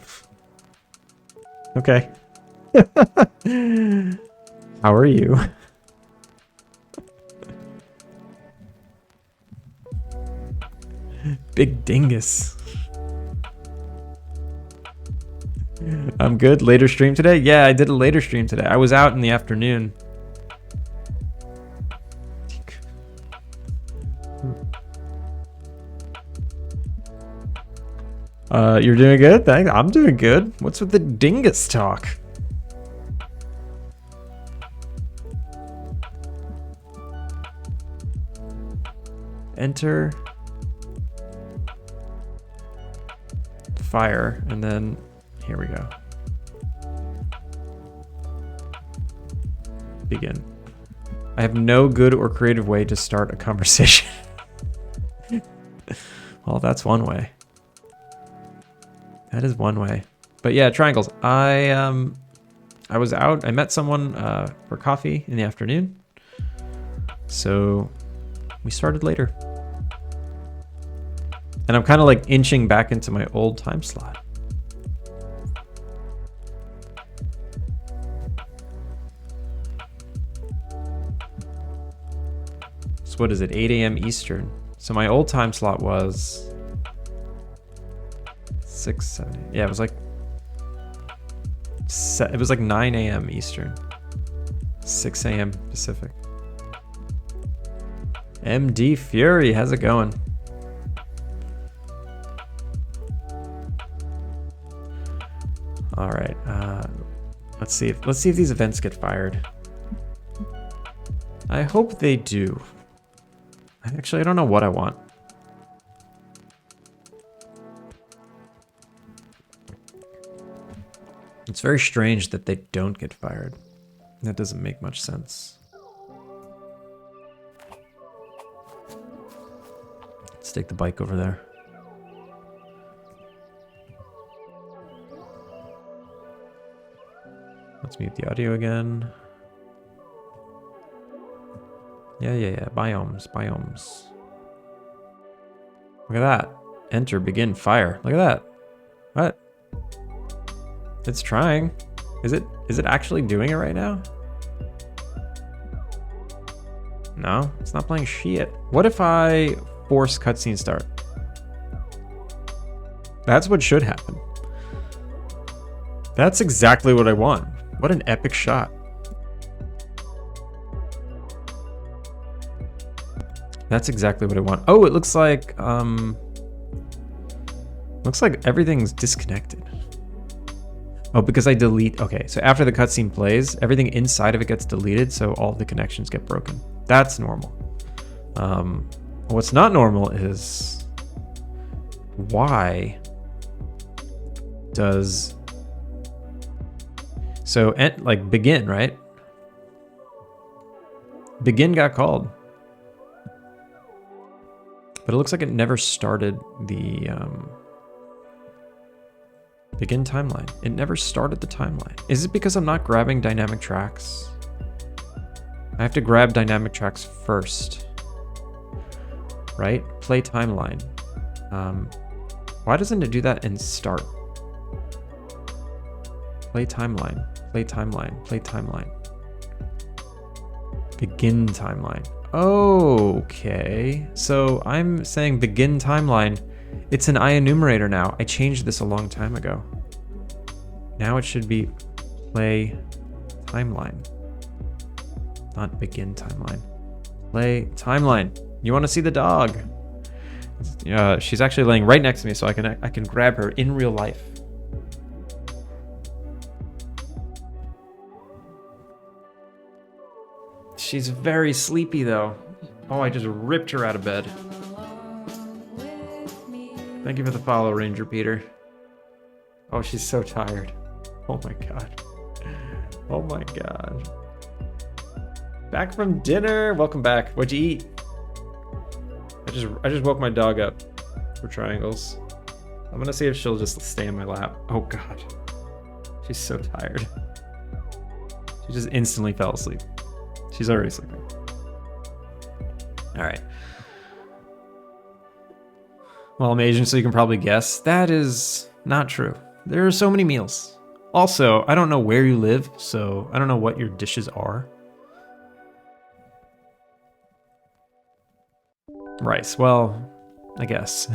Okay. How are you? Big dingus. I'm good. Later stream today? Yeah, I did a later stream today. I was out in the afternoon. You're doing good? Thanks. I'm doing good. What's with the dingus talk? Enter. Fire, and then here we go. Begin. I have no good or creative way to start a conversation. Well, that's one way. That is one way. But yeah, triangles. I was out. I met someone for coffee in the afternoon. So we started later. And I'm kind of like inching back into my old time slot. So what is it? 8 a.m. Eastern. So my old time slot was 6, 7. Yeah, it was like 9 a.m. Eastern. 6 a.m. Pacific. MD Fury, how's it going? All right, let's see if these events get fired. I hope they do. Actually, I don't know what I want. It's very strange that they don't get fired. That doesn't make much sense. Let's take the bike over there. Let's mute the audio again. Yeah. Biomes. Look at that. Enter, begin, fire. Look at that. What? It's trying. Is it actually doing it right now? No, it's not playing shit. What if I force cutscene start? That's what should happen. That's exactly what I want. What an epic shot. That's exactly what I want. Oh, it looks like everything's disconnected. Oh, because I delete. Okay, so after the cutscene plays, everything inside of it gets deleted, so all the connections get broken. That's normal. What's not normal is why does like begin, right? Begin got called, but it looks like it never started the begin timeline. It never started the timeline. Is it because I'm not grabbing dynamic tracks? I have to grab dynamic tracks first, right? Play timeline. Why doesn't it do that in start? Play timeline, play timeline, play timeline. Begin timeline. Okay, so I'm saying begin timeline. It's an enumerator now. I changed this a long time ago. Now it should be play timeline. Not begin timeline. Play timeline. You want to see the dog? She's actually laying right next to me, so I can grab her in real life. She's very sleepy though. Oh, I just ripped her out of bed. Thank you for the follow, Ranger Peter. Oh, she's so tired. Oh my god. Oh my god. Back from dinner. Welcome back. What'd you eat? I just woke my dog up for triangles. I'm gonna see if she'll just stay in my lap. Oh god. She's so tired. She just instantly fell asleep. She's already sleeping. All right. Well, I'm Asian, so you can probably guess. That is not true. There are so many meals. Also, I don't know where you live, so I don't know what your dishes are. Rice. Well, I guess.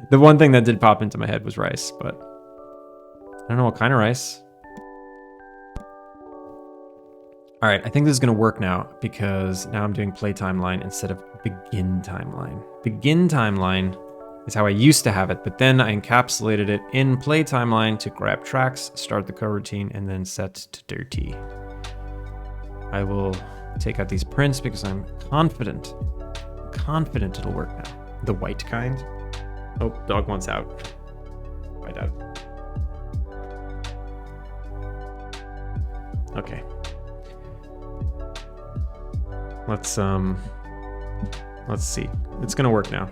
The one thing that did pop into my head was rice, but I don't know what kind of rice. All right, I think this is gonna work now because now I'm doing play timeline instead of begin timeline. Begin timeline is how I used to have it, but then I encapsulated it in play timeline to grab tracks, start the coroutine, and then set to dirty. I will take out these prints because I'm confident it'll work now. The white kind. Oh, dog wants out. White out. Okay. Let's see. It's gonna work now.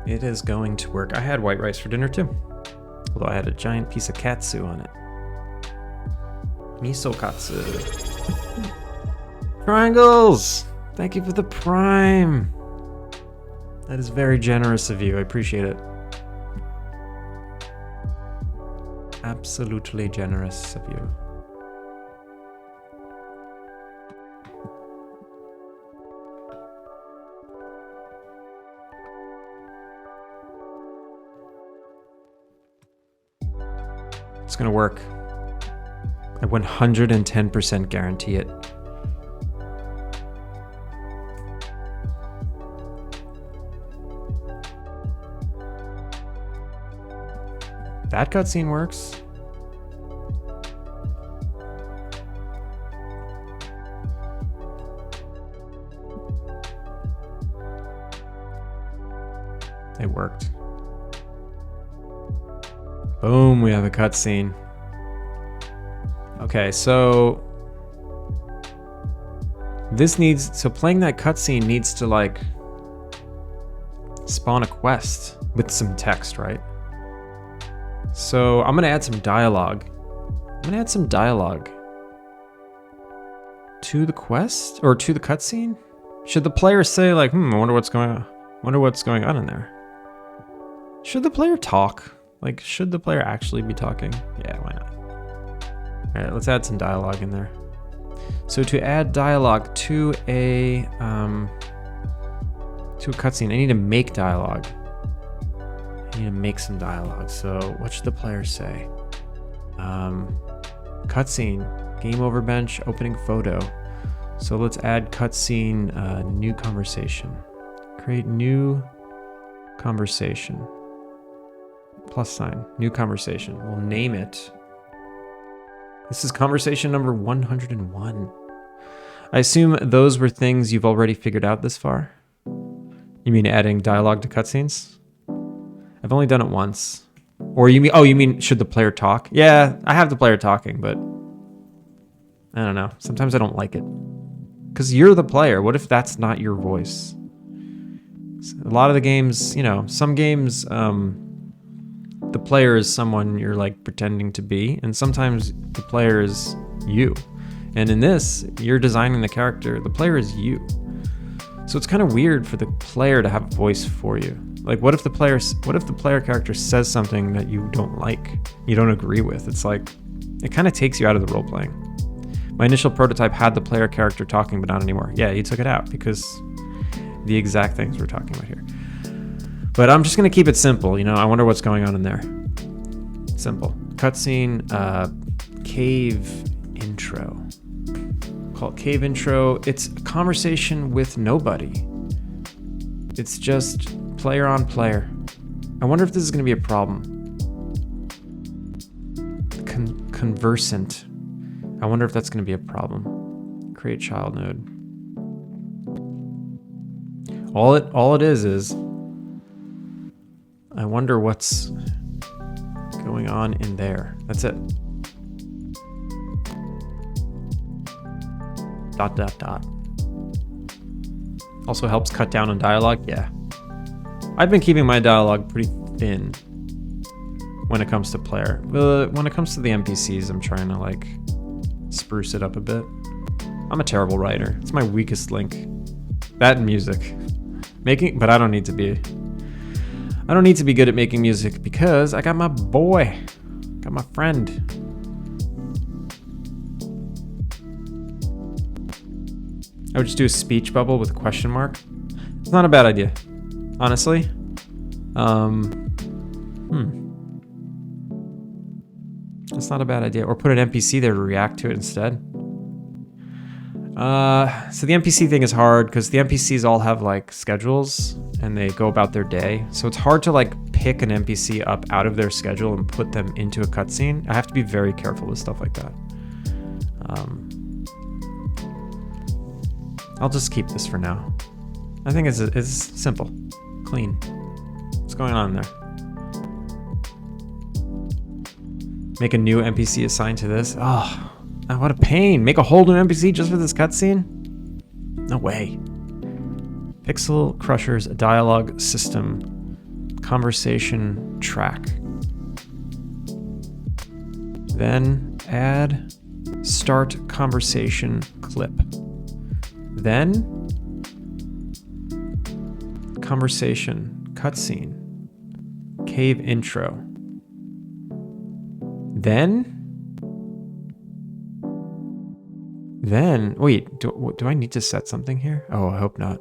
It is going to work. I had white rice for dinner too. Although I had a giant piece of katsu on it. Miso katsu. Triangles! Thank you for the prime. That is very generous of you. I appreciate it. Absolutely generous of you. It's gonna work. I 110% guarantee it. That cutscene works. It worked. Boom, we have a cutscene. Okay, so playing that cutscene needs to like spawn a quest with some text, right? So I'm gonna add some dialogue. To the quest or to the cutscene? Should the player say like, I wonder what's going on in there? Should the player talk? Like, should the player actually be talking? Yeah, why not? All right, let's add some dialogue in there. So to add dialogue to a cutscene, I need to make dialogue. I need to make some dialogue. So what should the player say? Cutscene, game over bench, opening photo. So let's add cutscene, new conversation. Create new conversation. +, new conversation. We'll name it. This is conversation number 101. I assume those were things you've already figured out this far? You mean adding dialogue to cutscenes? I've only done it once. Or you mean should the player talk? Yeah, I have the player talking, but I don't know. Sometimes I don't like it. Because you're the player. What if that's not your voice? A lot of the games, you know, some games, the player is someone you're like pretending to be, and sometimes the player is you. And in this, you're designing the character. The player is you. So it's kind of weird for the player to have a voice for you. Like, what if the player character says something that you don't like, you don't agree with? It's like, it kind of takes you out of the role playing. My initial prototype had the player character talking, but not anymore. Yeah, he took it out because the exact things we're talking about here. But I'm just gonna keep it simple. You know, I wonder what's going on in there. Simple. Cutscene, cave intro. Call it cave intro. It's a conversation with nobody. It's just player on player. I wonder if this is gonna be a problem. Conversant. I wonder if that's gonna be a problem. Create child node. All it is I wonder what's going on in there. That's it. ... Also helps cut down on dialogue. Yeah. I've been keeping my dialogue pretty thin when it comes to player. When it comes to the NPCs, I'm trying to like spruce it up a bit. I'm a terrible writer. It's my weakest link. That and music. But I don't need to be. I don't need to be good at making music because I got my boy, got my friend. I would just do a speech bubble with a question mark. It's not a bad idea, honestly. That's not a bad idea. Or put an NPC there to react to it instead. So the NPC thing is hard because the NPCs all have like schedules and they go about their day. So it's hard to like pick an NPC up out of their schedule and put them into a cutscene. I have to be very careful with stuff like that. I'll just keep this for now. I think it's simple, clean. What's going on there? Make a new NPC assigned to this. Oh, what a pain. Make a whole new NPC just for this cutscene? No way. Pixel Crusher's dialogue system. Conversation track. Then add start conversation clip. Then conversation cutscene. Cave intro. Then wait, do I need to set something here? Oh, I hope not.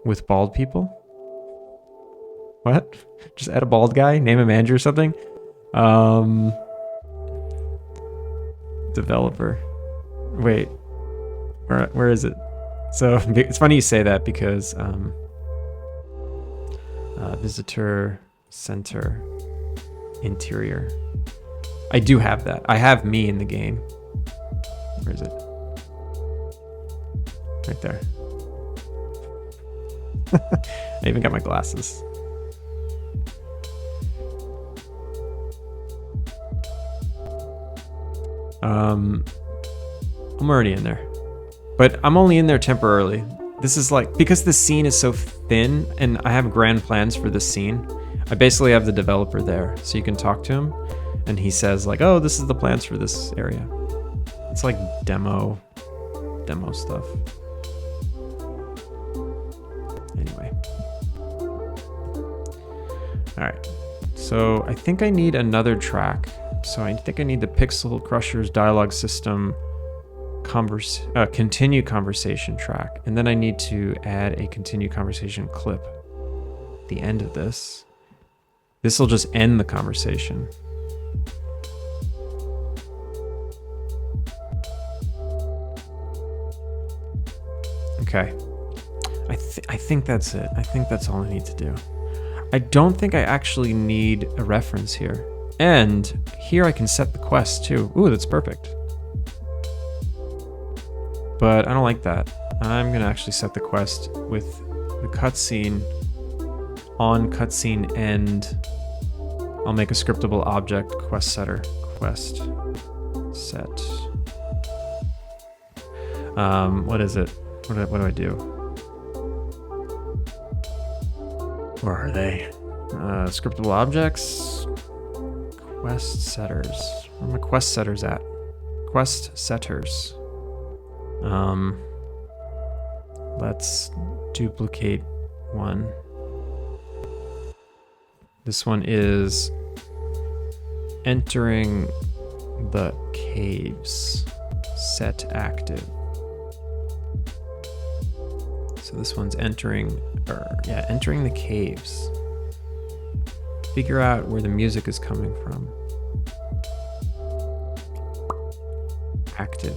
With bald people? What? Just add a bald guy? Name him Andrew or something? Developer. Wait. Where is it? So it's funny you say that because visitor center interior. I do have that. I have me in the game. Where is it? Right there. I even got my glasses. I'm already in there. But I'm only in there temporarily. This is like, because the scene is so thin and I have grand plans for this scene, I basically have the developer there. So you can talk to him and he says like, oh, this is the plans for this area. It's like demo stuff. Anyway. All right. So I think I need another track. So I think I need the Pixel Crusher's dialogue system continue conversation track, and then I need to add a continue conversation clip at the end of this. This will just end the conversation. Okay. I think that's it. I think that's all I need to do. I don't think I actually need a reference here. And here I can set the quest too. Ooh, that's perfect. But I don't like that. I'm gonna actually set the quest with the cutscene on cutscene end. I'll make a scriptable object quest setter. Quest set. What is it? What do I do? Where are they? Scriptable objects. Quest setters. Where are my quest setters at? Quest setters. Let's duplicate one. This one is entering the caves. Set active. So this one's entering the caves. Figure out where the music is coming from. Active.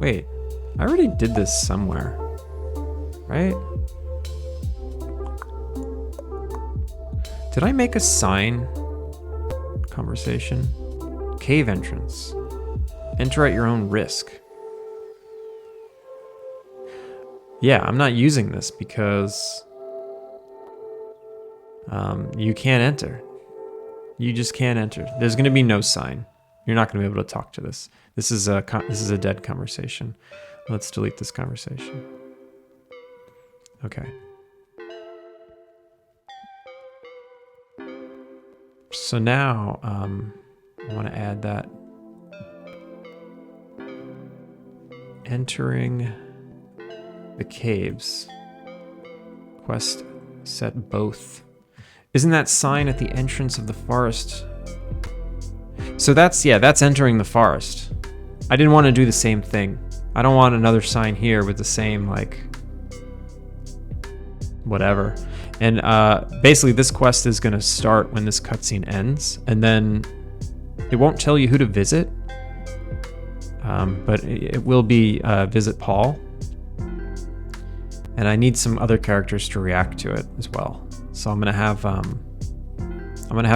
Wait, I already did this somewhere, right? Did I make a sign conversation? Cave entrance. Enter at your own risk. Yeah, I'm not using this because you can't enter. You just can't enter. There's going to be no sign. You're not going to be able to talk to this. This is a dead conversation. Let's delete this conversation. Okay. So now I want to add that entering the caves. Quest set both. Isn't that sign at the entrance of the forest? So that's entering the forest. I didn't want to do the same thing. I don't want another sign here with the same, like, whatever. And basically this quest is going to start when this cutscene ends, and then it won't tell you who to visit, but it will be visit Paul. And I need some other characters to react to it as well. So I'm gonna have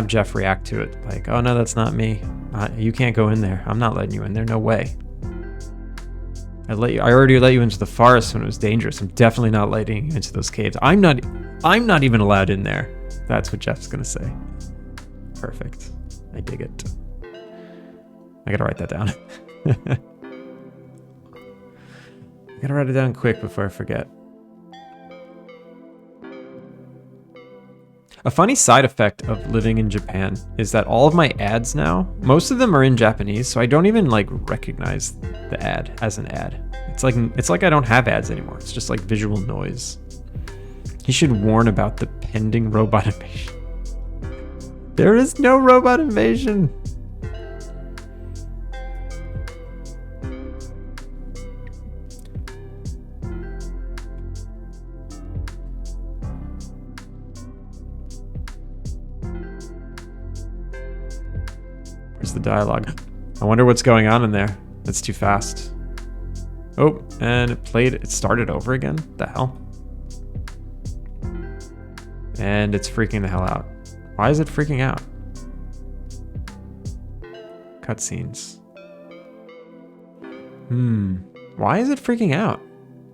Jeff react to it, like, oh no, that's not me. You can't go in there. I'm not letting you in there. No way. I already let you into the forest when it was dangerous. I'm definitely not letting you into those caves. I'm not even allowed in there. That's what Jeff's gonna say. Perfect. I dig it. I gotta write that down. I gotta write it down quick before I forget. A funny side effect of living in Japan is that all of my ads now, most of them are in Japanese, so I don't even like recognize the ad as an ad. It's like I don't have ads anymore. It's just like visual noise. He should warn about the pending robot invasion. There is no robot invasion. The dialogue. I wonder what's going on in there. That's too fast. Oh, and it started over again? The hell? And it's freaking the hell out. Why is it freaking out? Cutscenes. Why is it freaking out?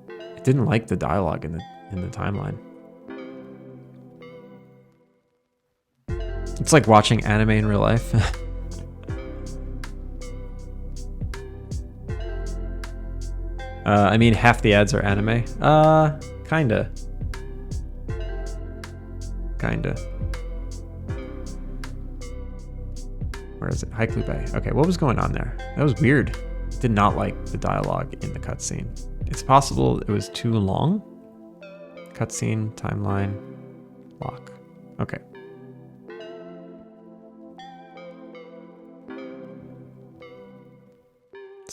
It didn't like the dialogue in the timeline. It's like watching anime in real life. I mean, half the ads are anime. Kinda. Where is it? Haiku Bay. Okay, what was going on there? That was weird. Did not like the dialogue in the cutscene. It's possible it was too long. Cutscene, timeline, lock. Okay.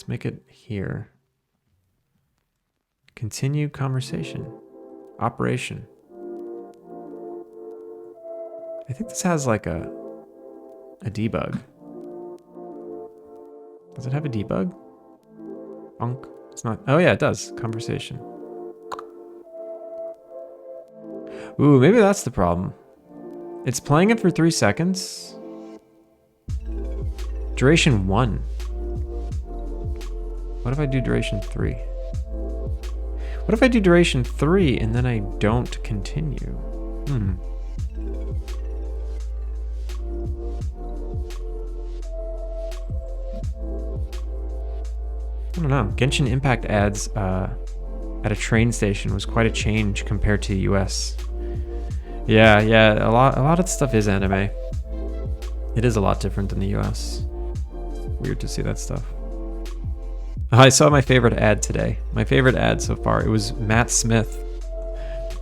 Let's make it here. Continue conversation. Operation. I think this has like a debug. Does it have a debug? Bonk. It's not. Oh yeah, it does. Conversation. Ooh, maybe that's the problem. It's playing it for 3 seconds. Duration 1. What if I do duration 3? What if I do duration 3 and then I don't continue? I don't know. Genshin Impact ads at a train station was quite a change compared to the US. Yeah, a lot of stuff is anime. It is a lot different than the US. Weird to see that stuff. I saw my favorite ad today. My favorite ad so far. It was Matt Smith.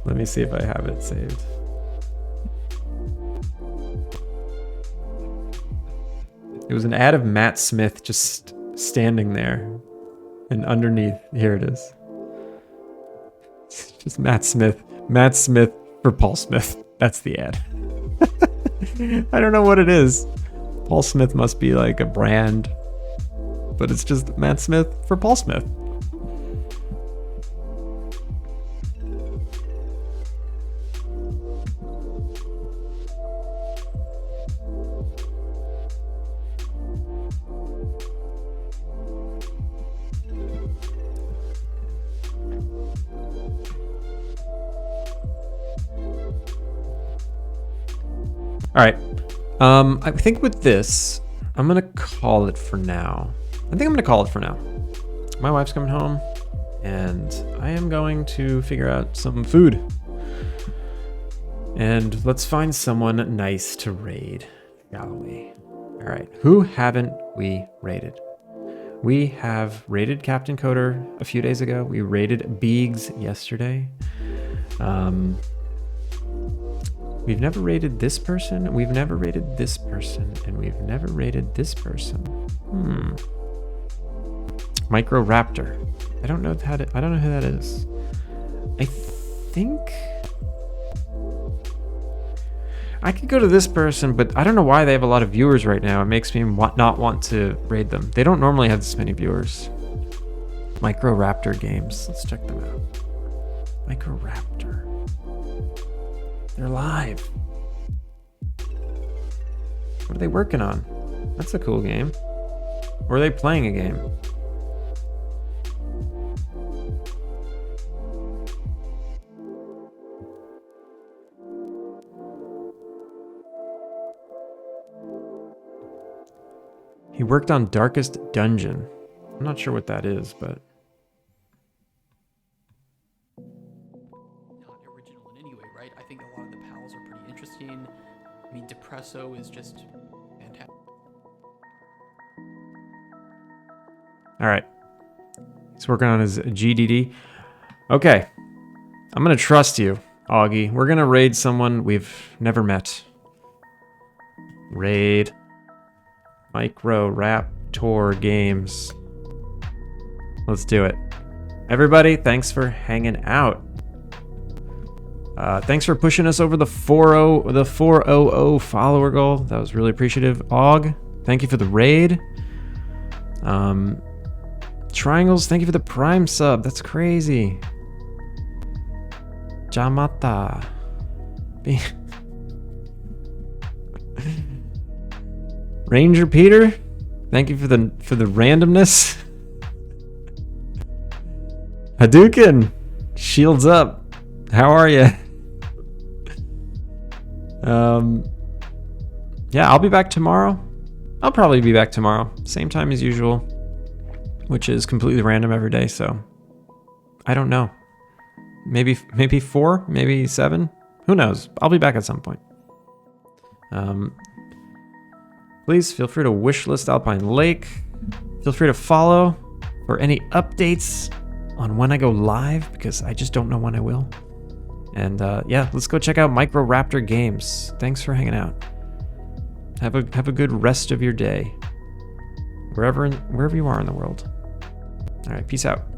Let me see if I have it saved. It was an ad of Matt Smith just standing there. And underneath, here it is. It's just Matt Smith. Matt Smith for Paul Smith. That's the ad. I don't know what it is. Paul Smith must be like a brand. But it's just Matt Smith for Paul Smith. All right. I think with this, I'm going to call it for now. My wife's coming home, and I am going to figure out some food. And let's find someone nice to raid, shall we? All right. Who haven't we raided? We have raided Captain Coder a few days ago. We raided Beegs yesterday. We've never raided this person. We've never raided this person, and we've never raided this person. Micro Raptor. I don't know who that is. I think I could go to this person, but I don't know why they have a lot of viewers right now. It makes me not want to raid them. They don't normally have this many viewers. Micro Raptor Games. Let's check them out. Micro Raptor. They're live. What are they working on? That's a cool game. Or are they playing a game? He worked on Darkest Dungeon. I'm not sure what that is, but... Not original in any way, right? I think a lot of the pals are pretty interesting. I mean, Depresso is just fantastic. All right. He's working on his GDD. Okay. I'm going to trust you, Augie. We're going to raid someone we've never met. Raid. Micro Raptor Games. Let's do it. Everybody, thanks for hanging out. Thanks for pushing us over the 400 follower goal. That was really appreciative. Og, thank you for the raid. Triangles, thank you for the Prime sub. That's crazy. Jamata. Ranger Peter, thank you for the randomness. Hadouken, shields up. How are you? Yeah, I'll be back tomorrow. I'll probably be back tomorrow, same time as usual, which is completely random every day. So I don't know. Maybe 4, maybe 7. Who knows? I'll be back at some point. Please feel free to wishlist Alpine Lake. Feel free to follow for any updates on when I go live, because I just don't know when I will. And yeah, let's go check out Micro Raptor Games. Thanks for hanging out. Have a good rest of your day, wherever you are in the world. All right, peace out.